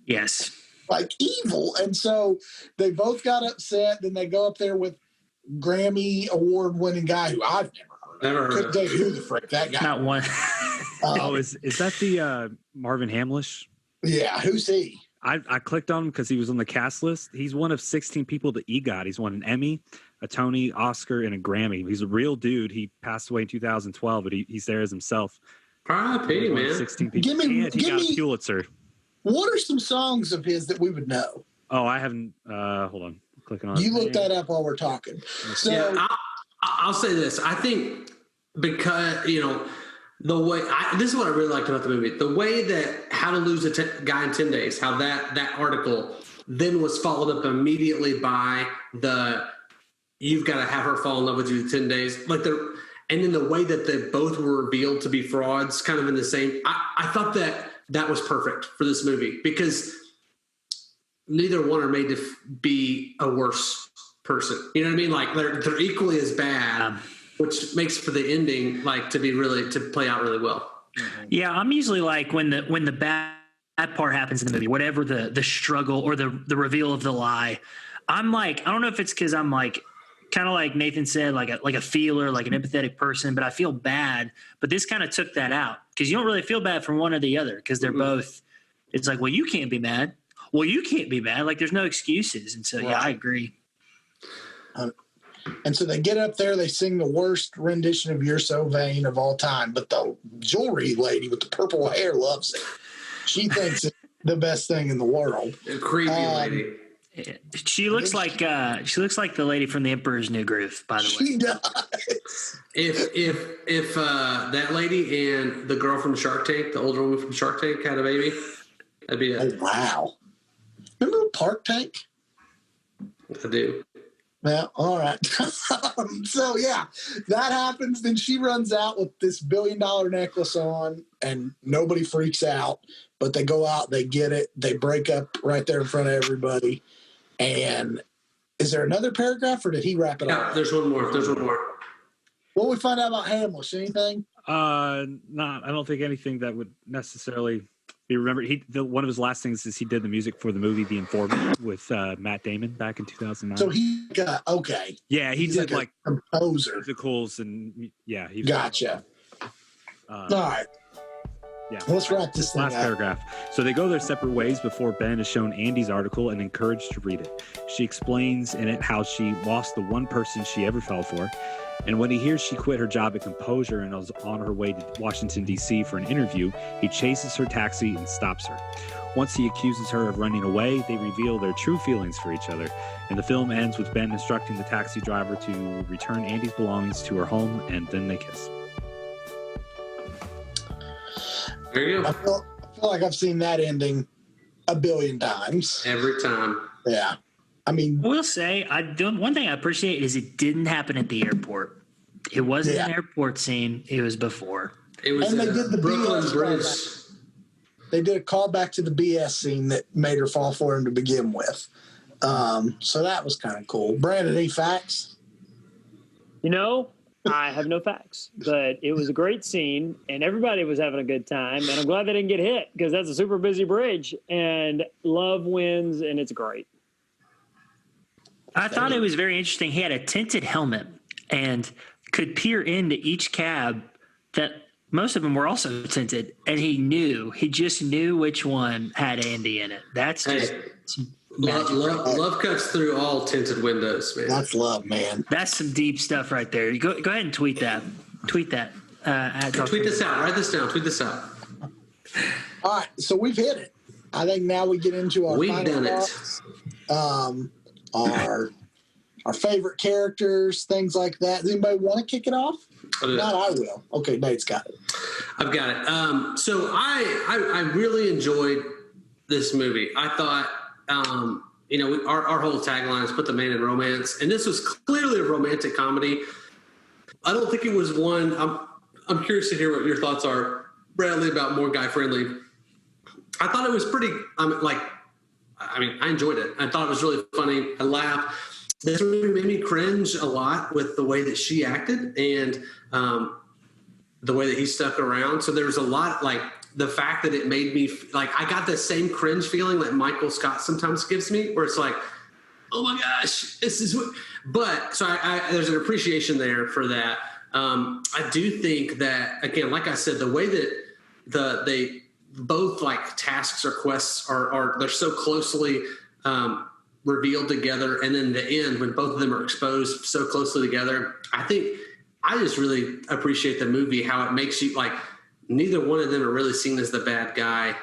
Yes. like evil. And so they both got upset. Then they go up there with Grammy award winning guy who I've never heard of. Couldn't tell you who the frick that guy. Not one. Is that the Marvin Hamlish? Yeah, who's he? I clicked on him because he was on the cast list. He's one of 16 people that EGOT. He's won an Emmy, a Tony, Oscar, and a Grammy. He's a real dude. He passed away in 2012, but he's there as himself. R.I.P., man. 16 people. And he got a Pulitzer. What are some songs of his that we would know? Oh, I haven't. Hold on. Clicking on. You look that up while we're talking. So, Yeah, I'll say this. I think because, the way this is what I really liked about the movie. The way that How to Lose a Guy in 10 Days, how that article then was followed up immediately by you've got to have her fall in love with you in 10 days. And then the way that they both were revealed to be frauds kind of in the same. I thought that was perfect for this movie because neither one are made to be a worse person. You know what I mean? Like they're equally as bad. Which makes for the ending to play out really well. Yeah, I'm usually like when the bad part happens in the movie, whatever the struggle or the reveal of the lie, I'm like, I don't know if it's because I'm like kind of like Nathan said, like a feeler, like an empathetic person, but I feel bad. But this kind of took that out because you don't really feel bad for one or the other because they're both. It's like, well, you can't be mad. Well, you can't be mad. Like there's no excuses, and so yeah, I agree. And so they get up there, they sing the worst rendition of You're So Vain of all time, but the jewelry lady with the purple hair loves it. She thinks it's the best thing in the world. A creepy lady. She looks like the lady from The Emperor's New Groove, by the way. She does. If that lady and the girl from Shark Tank, the older woman from Shark Tank, had a baby, that'd be it. Oh, wow. Remember Park Tank? I do. Yeah, all right. So, yeah, that happens. Then she runs out with this $1 billion necklace on, and nobody freaks out. But they go out, they get it, they break up right there in front of everybody. And is there another paragraph, or did he wrap it up? Yeah, there's one more. What we find out about Hamlish? Anything? I don't think anything that would necessarily be remembered. One of his last things is he did the music for the movie The Informant with Matt Damon back in 2009. So he got okay. Yeah, he did like composer musicals and yeah. He gotcha. All right. Yeah. Let's wrap this thing last up. paragraph. So they go their separate ways before Ben is shown Andy's article and encouraged to read it. She explains in it how she lost the one person she ever fell for. And when he hears she quit her job at Composure and was on her way to Washington, D.C. for an interview, he chases her taxi and stops her. Once he accuses her of running away, they reveal their true feelings for each other. And the film ends with Ben instructing the taxi driver to return Andy's belongings to her home, and then they kiss. There you go. I feel like I've seen that ending 1 billion times. Every time. Yeah. I mean, I will say, one thing I appreciate is it didn't happen at the airport. It wasn't an airport scene. It was before. It was and they did the Brooklyn BS Bridge. callback. They did a callback to the BS scene that made her fall for him to begin with. So that was kind of cool. Brandon, any facts? I have no facts, but it was a great scene, and everybody was having a good time. And I'm glad they didn't get hit because that's a super busy bridge. And love wins, and it's great. I thought it was very interesting. He had a tinted helmet and could peer into each cab that most of them were also tinted, and he just knew which one had Andy in it. That's just love cuts through all tinted windows, man. That's love, man. That's some deep stuff right there. Go ahead and tweet that. Tweet that. Tweet this out. Write this down. Tweet this out. All right, so we've hit it. I think now we get into our final thoughts. Our favorite characters, things like that. Does anybody want to kick it off? Not I will. Okay, Nate's got it. I've got it. So I really enjoyed this movie. I thought, our whole tagline is "Put the man in romance," and this was clearly a romantic comedy. I don't think it was one. I'm curious to hear what your thoughts are, Bradley, about more guy friendly. I thought it was pretty. I enjoyed it. I thought it was really funny. I laughed. This movie made me cringe a lot with the way that she acted and the way that he stuck around. So there was a lot, like the fact that it made me I got the same cringe feeling that Michael Scott sometimes gives me, where it's like, oh my gosh, this is what. But so there's an appreciation there for that. I do think that, again, like I said, the way that they both like tasks or quests are they're so closely revealed together, and then the end when both of them are exposed so closely together. I think I just really appreciate the movie, how it makes you like neither one of them are really seen as the bad guy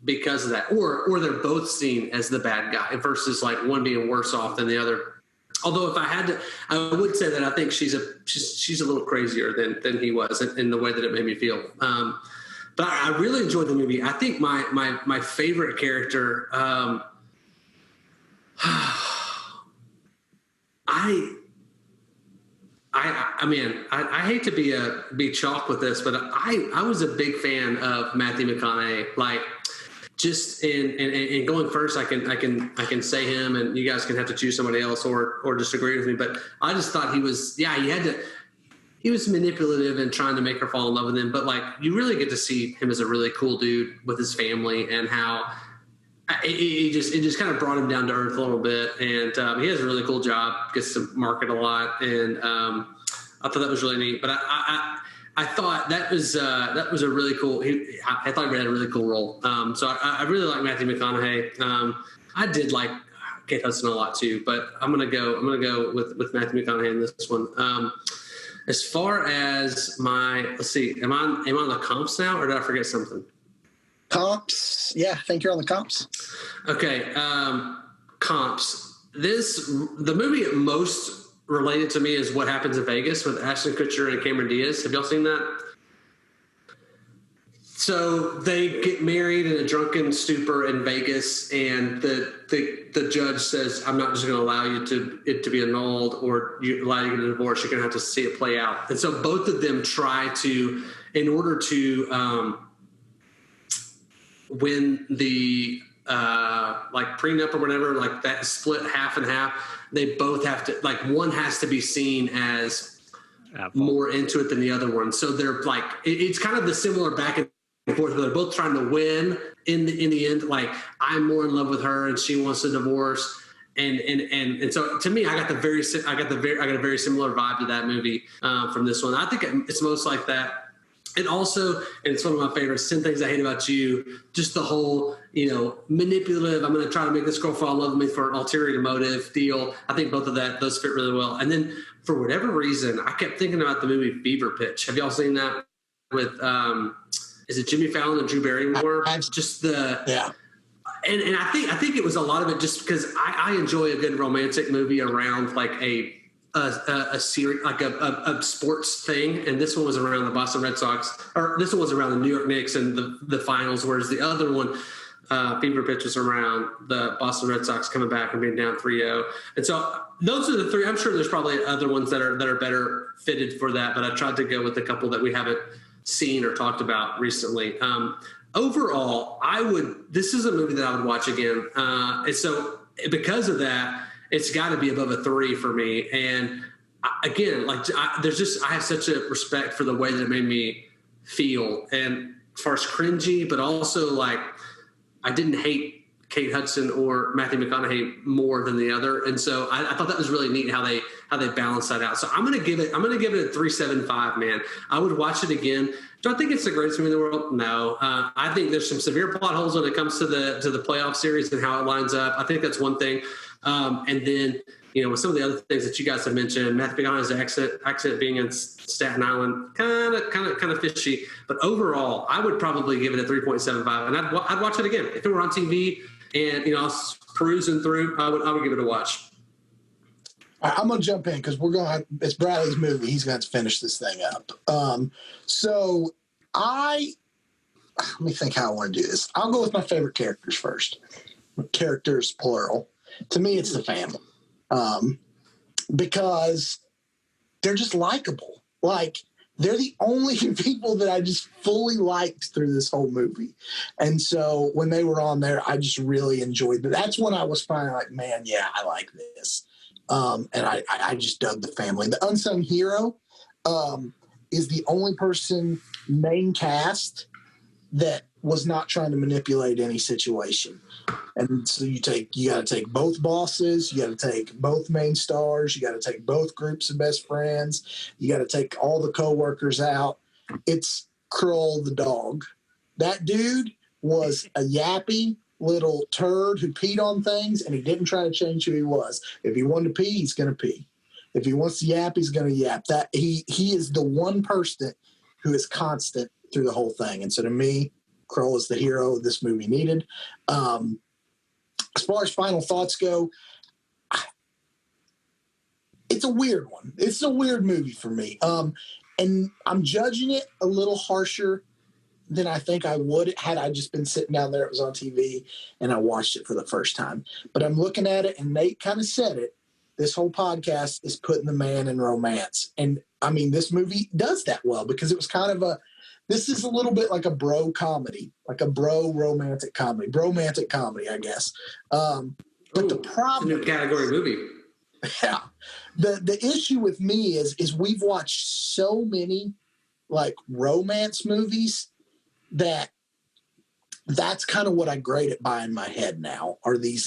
because of that, or they're both seen as the bad guy versus like one being worse off than the other. Although if I had to, I would say that I think she's a little crazier than he was in the way that it made me feel. But I really enjoyed the movie. I think my favorite character. I hate to be chalk with this, but I was a big fan of Matthew McConaughey. Like, just in going first, I can say him, and you guys can have to choose somebody else or disagree with me. But I just thought he was manipulative and trying to make her fall in love with him. But like, you really get to see him as a really cool dude with his family, and how it just kind of brought him down to earth a little bit. And he has a really cool job, gets to market a lot, and I thought that was really neat. But I thought that was a really cool. I thought he had a really cool role. So I really like Matthew McConaughey. I did like Kate Hudson a lot too, but I'm gonna go with Matthew McConaughey in this one. As far as let's see, am I on the comps now, or did I forget something? Comps, yeah, I think you're on the comps. Okay, comps. The movie it most related to me is What Happens in Vegas with Ashton Kutcher and Cameron Diaz. Have y'all seen that? So they get married in a drunken stupor in Vegas, and the judge says, "I'm not just going to allow it to be annulled or allow you to get a divorce. You're going to have to see it play out." And so both of them try to, in order to win the prenup or whatever, like that split half and half, they both have to, like, one has to be seen as more into it than the other one. So they're like, it's kind of the similar back and forth where they're both trying to win in the end. Like, I'm more in love with her and she wants a divorce. And so to me, I got a very similar vibe to that movie from this one. I think it's most like that. And also, and it's one of my favorites, 10 Things I Hate About You, just the whole, manipulative, I'm going to try to make this girl fall in love with me for an ulterior motive deal. I think both of those fit really well. And then for whatever reason, I kept thinking about the movie Fever Pitch. Have y'all seen that with, is it Jimmy Fallon and Drew Barrymore? Just yeah. And I think it was a lot of it just because I enjoy a good romantic movie around like a series, like a sports thing, and this one was around the Boston Red Sox, or this one was around the New York Knicks and the finals, whereas the other one, Fever Pitch, was around the Boston Red Sox coming back and being down 3-0. And so those are the three. I'm sure there's probably other ones that are better fitted for that, but I tried to go with a couple that we haven't seen or talked about recently. Overall, this is a movie that I would watch again. And so because of that, it's got to be above a 3 for me. And again, like I have such a respect for the way that it made me feel, and as far as cringy, but also like I didn't hate Kate Hudson or Matthew McConaughey more than the other, and so I thought that was really neat how they balanced that out. So I'm gonna give it a 3.75. Man, I would watch it again. Do I think it's the greatest movie in the world? No. I think there's some severe plot holes when it comes to the playoff series and how it lines up. I think that's one thing, and then with some of the other things that you guys have mentioned, Matthew McConaughey's accent being in Staten Island, kind of fishy. But overall, I would probably give it a 3.75, and I'd watch it again if it were on TV. And I was perusing through, I would give it a watch. I'm gonna jump in because it's Bradley's movie. He's going to finish this thing up. So let me think how I want to do this. I'll go with my favorite characters first. Characters plural. To me, it's the family, because they're just likable. Like, they're the only people that I just fully liked through this whole movie. And so when they were on there, I just really enjoyed it. That's when I was finally like, man, yeah, I like this. And I just dug the family. The unsung hero is the only person main cast that was not trying to manipulate any situation. And so you got to take both bosses, you got to take both main stars, you got to take both groups of best friends, you got to take all the coworkers out. It's Kroll the dog. That dude was a yappy little turd who peed on things, and he didn't try to change who he was. If he wanted to pee, he's going to pee. If he wants to yap, he's going to yap. That he is the one person who is constant through the whole thing. And so to me, Kroll is the hero this movie needed. As far as final thoughts go, it's a weird one. It's a weird movie for me. And I'm judging it a little harsher than I think I would had I just been sitting down there. It was on TV and I watched it for the first time. But I'm looking at it, and Nate kind of said it. This whole podcast is putting the man in romance. And I mean, this movie does that well because it was kind of this is a little bit like a bro comedy, like a bro romantic comedy, bromantic comedy, I guess. But the problem, it's a new category movie. Yeah. The issue with me is we've watched so many like romance movies that's kind of what I grade it by in my head now, are these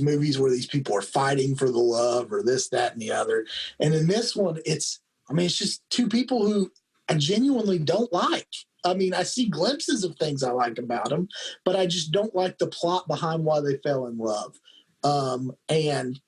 movies where these people are fighting for the love or this, that, and the other. And in this one, it's just two people who I genuinely don't like. I mean, I see glimpses of things I like about them, but I just don't like the plot behind why they fell in love. And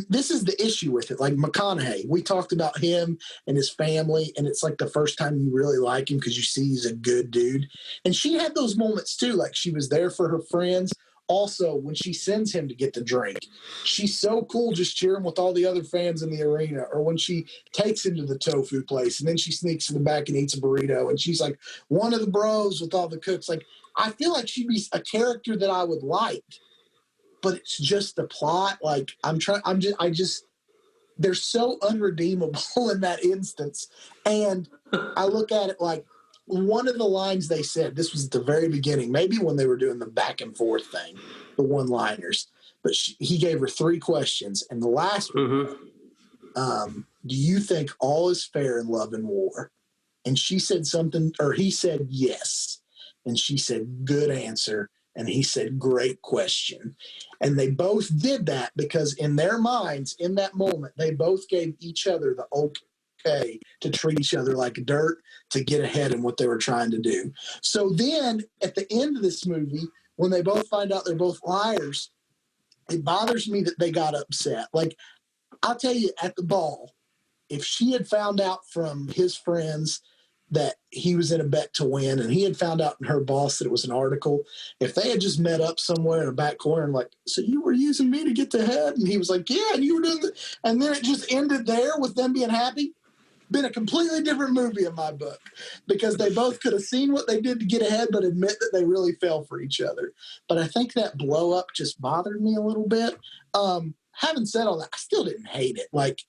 this is the issue with it. Like McConaughey, we talked about him and his family, and it's like the first time you really like him because you see he's a good dude. And she had those moments too, like she was there for her friends. Also, when she sends him to get the drink, she's so cool just cheering with all the other fans in the arena. Or when she takes him to the tofu place and then she sneaks in the back and eats a burrito and she's like one of the bros with all the cooks. Like, I feel like she'd be a character that I would like, but it's just the plot. Like, they're so unredeemable in that instance. And I look at it like, one of the lines they said, this was at the very beginning, maybe when they were doing the back and forth thing, the one-liners, but he gave her 3 questions. And the last one, do you think all is fair in love and war? And she said something, or he said yes. And she said, good answer. And he said, great question. And they both did that because in their minds, in that moment, they both gave each other the okay to treat each other like dirt to get ahead in what they were trying to do. So then at the end of this movie, when they both find out they're both liars, it bothers me that they got upset. Like, I'll tell you, at the ball, if she had found out from his friends that he was in a bet to win, and he had found out from her boss that it was an article, if they had just met up somewhere in a back corner and like, so you were using me to get to head? And he was like, yeah, and you were doing that. And then it just ended there with them being happy. Been a completely different movie in my book, because they both could have seen what they did to get ahead, but admit that they really fell for each other. But I think that blow up just bothered me a little bit. Having said all that, I still didn't hate it. Like,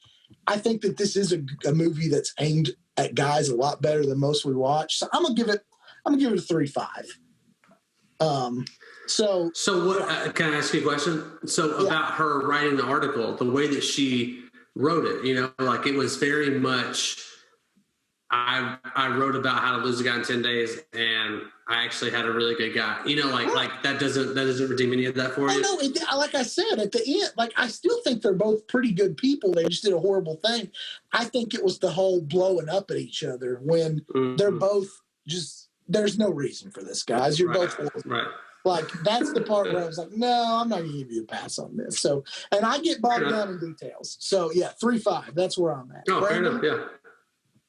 I think that this is a movie that's aimed at guys a lot better than most we watch. So I'm gonna give it a 3.5. So what? Can I ask you a question? So about her writing the article, the way that she wrote it. You know, like it was very much. I wrote about how to lose a guy in 10 days, and I actually had a really good guy. You know, like that doesn't redeem any of that for you. No, like I said at the end, like I still think they're both pretty good people. They just did a horrible thing. I think it was the whole blowing up at each other when they're both just. There's no reason for this, guys. You're both horrible. Right. Like that's the part where I was like, no, I'm not gonna give you a pass on this. So, and I get bogged down in details. So yeah, 3-5. That's where I'm at. Oh, fair enough. Yeah.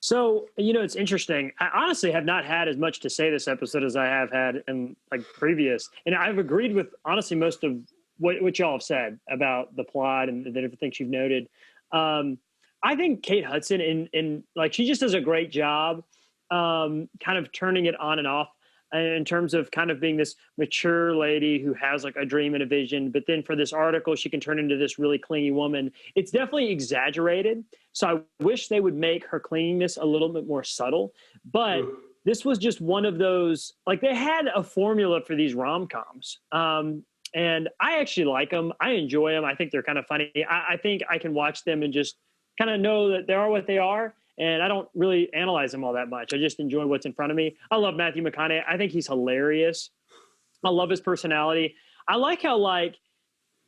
So, it's interesting. I honestly have not had as much to say this episode as I have had in like previous. And I've agreed with honestly most of what y'all have said about the plot and the different things you've noted. I think Kate Hudson in like she just does a great job kind of turning it on and off in terms of kind of being this mature lady who has like a dream and a vision. But then for this article, she can turn into this really clingy woman. It's definitely exaggerated. So I wish they would make her clinginess a little bit more subtle. But this was just one of those, like they had a formula for these rom-coms. And I actually like them. I enjoy them. I think they're kind of funny. I think I can watch them and just kind of know that they are what they are. And I don't really analyze them all that much. I just enjoy what's in front of me. I love Matthew McConaughey. I think he's hilarious. I love his personality. I like how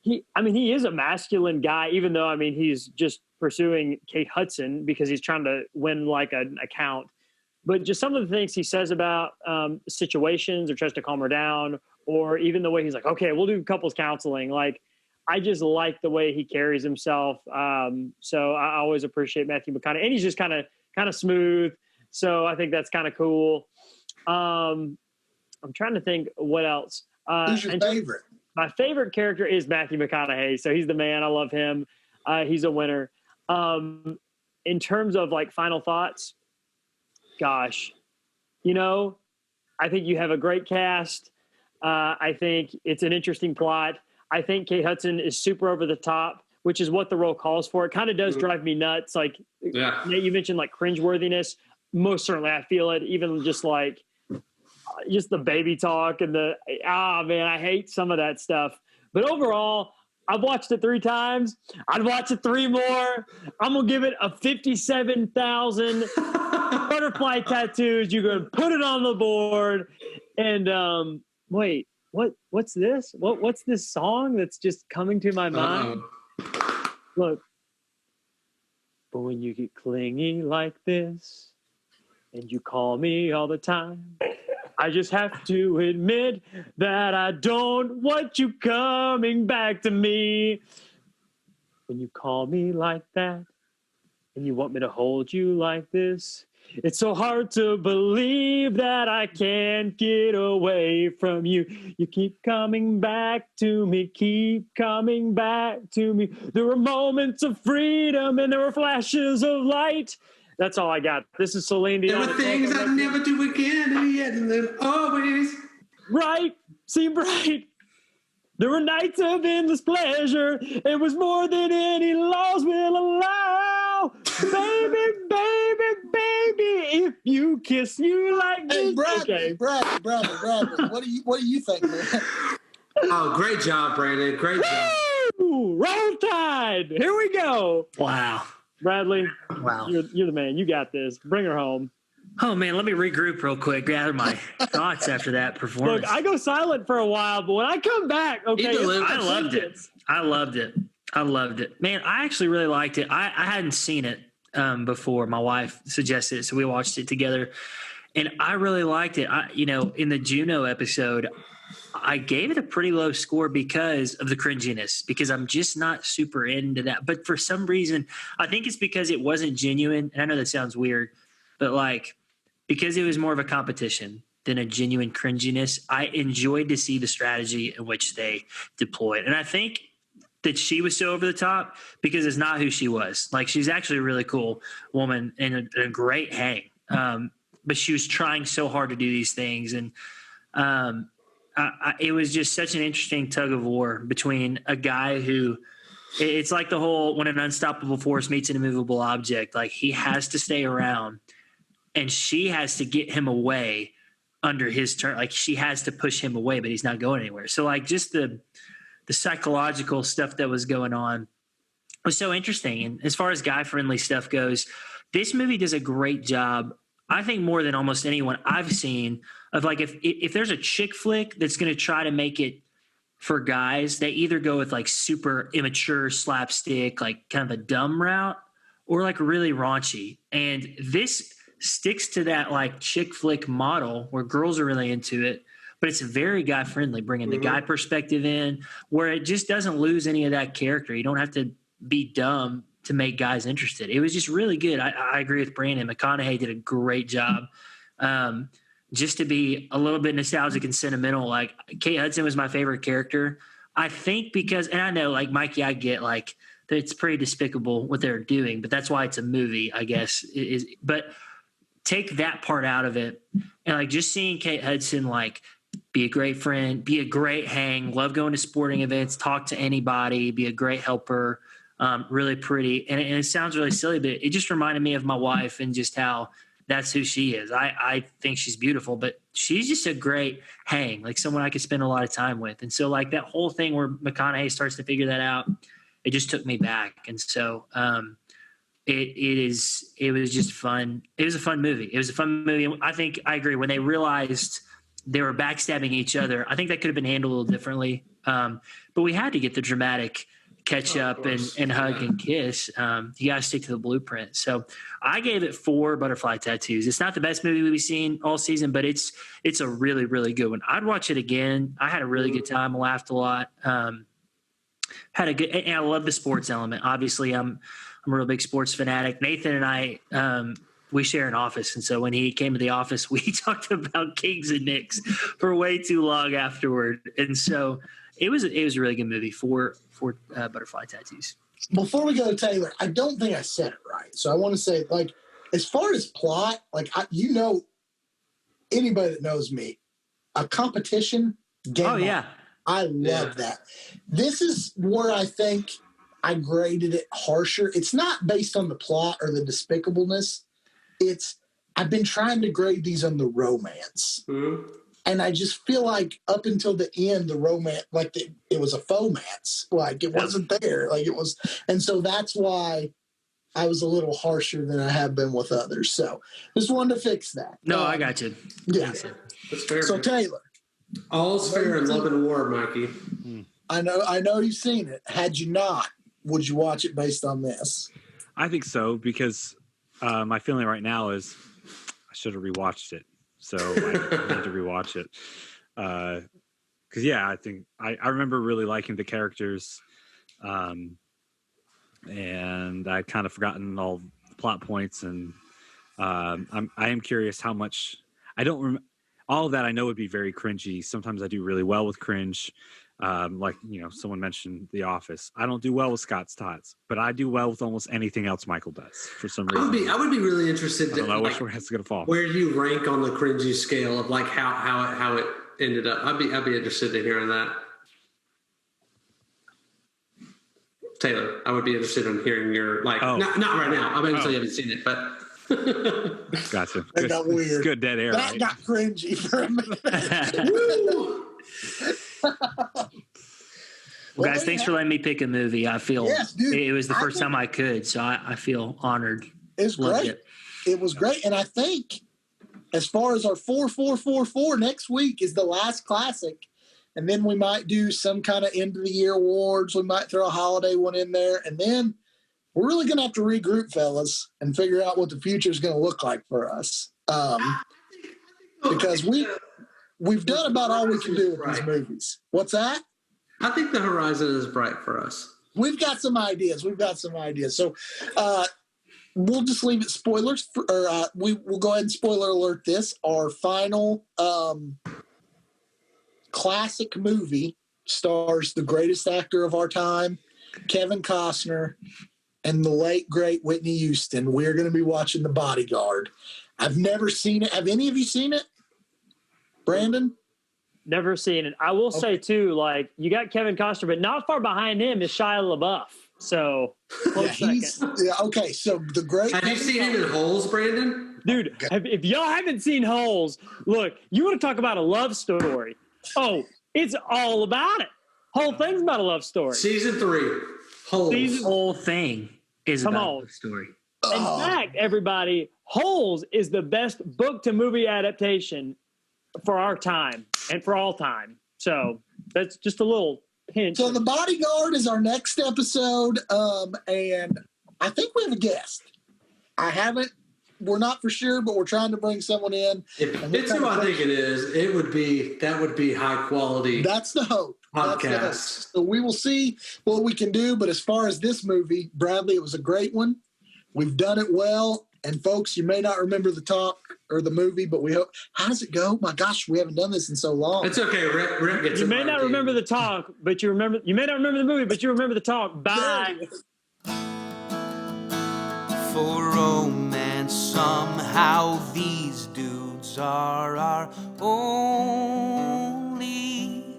he is a masculine guy, even though, he's just pursuing Kate Hudson because he's trying to win like an account. But just some of the things he says about situations or tries to calm her down, or even the way he's like, okay, we'll do couples counseling. Like, I just like the way he carries himself. So I always appreciate Matthew McConaughey. And he's just kind of smooth. So I think that's kind of cool. I'm trying to think what else. Who's your favorite? My favorite character is Matthew McConaughey. So he's the man. I love him. He's a winner. In terms of like final thoughts, gosh, I think you have a great cast. I think it's an interesting plot. I think Kate Hudson is super over the top, which is what the role calls for. It kind of does drive me nuts. Like, you mentioned like cringeworthiness. Most certainly I feel it. Even just like, just the baby talk and I hate some of that stuff. But overall, I've watched it 3 times. I'd watch it 3 more. I'm going to give it a 57,000 butterfly tattoos. You can put it on the board. And wait. What's this? What's this song that's just coming to my mind? Look. But when you get clingy like this and you call me all the time, I just have to admit that I don't want you coming back to me. When you call me like that and you want me to hold you like this, it's so hard to believe that I can't get away from you. You keep coming back to me, keep coming back to me. There were moments of freedom and there were flashes of light. That's all I got. This is Celine Dion. There were things I'd never do again, and yet and then always. Right, seem bright. There were nights of endless pleasure. It was more than any laws will allow. Baby, baby, baby, if you kiss you like this. Hey, Bradley, what do you think, man? Oh, great job, Brandon. Great job. Woo! Roll Tide. Here we go. Wow. Bradley, Wow. You're the man. You got this. Bring her home. Oh, man, let me regroup real quick, gather my thoughts after that performance. Look, I go silent for a while, but when I come back, okay, I loved it. I loved it. Man, I actually really liked it. I hadn't seen it before. My wife suggested it, so we watched it together. And I really liked it. In the Juno episode, I gave it a pretty low score because of the cringiness, because I'm just not super into that. But for some reason, I think it's because it wasn't genuine. And I know that sounds weird, but like, because it was more of a competition than a genuine cringiness, I enjoyed to see the strategy in which they deployed. And I think that she was so over the top because it's not who she was. Like, she's actually a really cool woman and a great hang. But she was trying so hard to do these things. And it was just such an interesting tug of war between a guy who – it's like the whole when an unstoppable force meets an immovable object. Like, he has to stay around and she has to get him away under his turn. Like, she has to push him away, but he's not going anywhere. So, like, just the psychological stuff that was going on was so interesting. And as far as guy-friendly stuff goes, this movie does a great job, I think more than almost anyone I've seen, of like if there's a chick flick that's going to try to make it for guys, they either go with like super immature slapstick, like kind of a dumb route, or like really raunchy. And this sticks to that like chick flick model where girls are really into it, but it's very guy friendly, bringing the guy perspective in, where it just doesn't lose any of that character. You don't have to be dumb to make guys interested. It was just really good. I agree with Brandon. McConaughey did a great job. Just to be a little bit nostalgic and sentimental, like Kate Hudson was my favorite character. I think because, and I know like Mikey, I get like that it's pretty despicable what they're doing, but that's why it's a movie, I guess. But take that part out of it, and like just seeing Kate Hudson like be a great friend, be a great hang, love going to sporting events, talk to anybody, be a great helper, really pretty. And it sounds really silly, but it just reminded me of my wife and just how that's who she is. I think she's beautiful, but she's just a great hang, like someone I could spend a lot of time with. And so like that whole thing where McConaughey starts to figure that out, it just took me back. And so it was just fun. It was a fun movie. It was a fun movie. I think I agree. When they realized they were backstabbing each other, I think that could have been handled a little differently. But we had to get the dramatic catch up and hug and kiss. You got to stick to the blueprint. So I gave it 4 butterfly tattoos. It's not the best movie we've seen all season, but it's a really, really good one. I'd watch it again. I had a really good time. I laughed a lot. Had a good, and I love the sports element. Obviously I'm a real big sports fanatic. Nathan and I, we share an office. And so when he came to the office, we talked about Kings and Knicks for way too long afterward. And so it was a really good movie for butterfly tattoos. Before we go to Taylor, I don't think I said it right. So I want to say, like, as far as plot, like, anybody that knows me, a competition game. Oh, yeah. I love that. This is where I think I graded it harsher. It's not based on the plot or the despicableness. I've been trying to grade these on the romance. Mm-hmm. And I just feel like up until the end, the romance, like it was a fomance. Like it wasn't there. Like it was. And so that's why I was a little harsher than I have been with others. So just wanted to fix that. No, I got you. Yeah. That's fair. So Taylor. All's fair in love and war, Mikey. I know you've seen it. Had you not, would you watch it based on this? I think so, because my feeling right now is I should have rewatched it. So I need to rewatch it. Because, I think I remember really liking the characters. And I'd kind of forgotten all the plot points. And I am curious how much – I don't remember – all of that I know would be very cringy. Sometimes I do really well with cringe. Like, someone mentioned The Office. I don't do well with Scott's Tots, but I do well with almost anything else Michael does for some reason. I would be really interested to know which one it's going to fall. Where you rank on the cringy scale of like how it ended up. I'd be interested in hearing that. Taylor, I would be interested in hearing your not right now. I mean, until you haven't seen it, but. Gotcha. That got weird. It's good dead air. That got cringy for a minute. Well, guys, thanks for letting me pick a movie. I feel it was the first time I could, so I feel honored. It's great. It was great, and I think as far as our 4-4-4-4 next week is the last classic, and then we might do some kind of end of the year awards. We might throw a holiday one in there, and then we're really going to have to regroup, fellas, and figure out what the future is going to look like for us. Because we've done about all we can do with these movies. What's that? I think the horizon is bright for us. We've got some ideas. So we'll just leave it spoilers. We'll go ahead and spoiler alert this. Our final classic movie stars the greatest actor of our time, Kevin Costner, and the late, great Whitney Houston. We're going to be watching The Bodyguard. I've never seen it. Have any of you seen it? Brandon? Never seen it. I will say, too, like, you got Kevin Costner, but not far behind him is Shia LaBeouf. So, okay, so the great... Have you seen him in Holes, Brandon? Dude, if y'all haven't seen Holes, look, you want to talk about a love story. Oh, it's all about it. Whole thing's about a love story. Season 3. The whole thing is Come about on. the story. In fact, everybody, Holes is the best book to movie adaptation for our time and for all time. So that's just a little hint. So The Bodyguard is our next episode, and I think we have a guest. We're not for sure, but we're trying to bring someone in. If it's who I think it is, that would be high quality. That's the hope. Podcast. So we will see what we can do. But as far as this movie, Bradley, it was a great one. We've done it well. And folks, you may not remember the talk or the movie, but we hope. How does it go? My gosh, we haven't done this in so long. It's okay. Rick gets You may not remember the talk, but you may not remember the movie, but you remember the talk. Bye. For romance, somehow these dudes are our only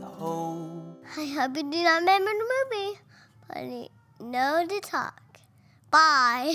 hope. I hope you do not remember the movie, but you know the talk. Bye.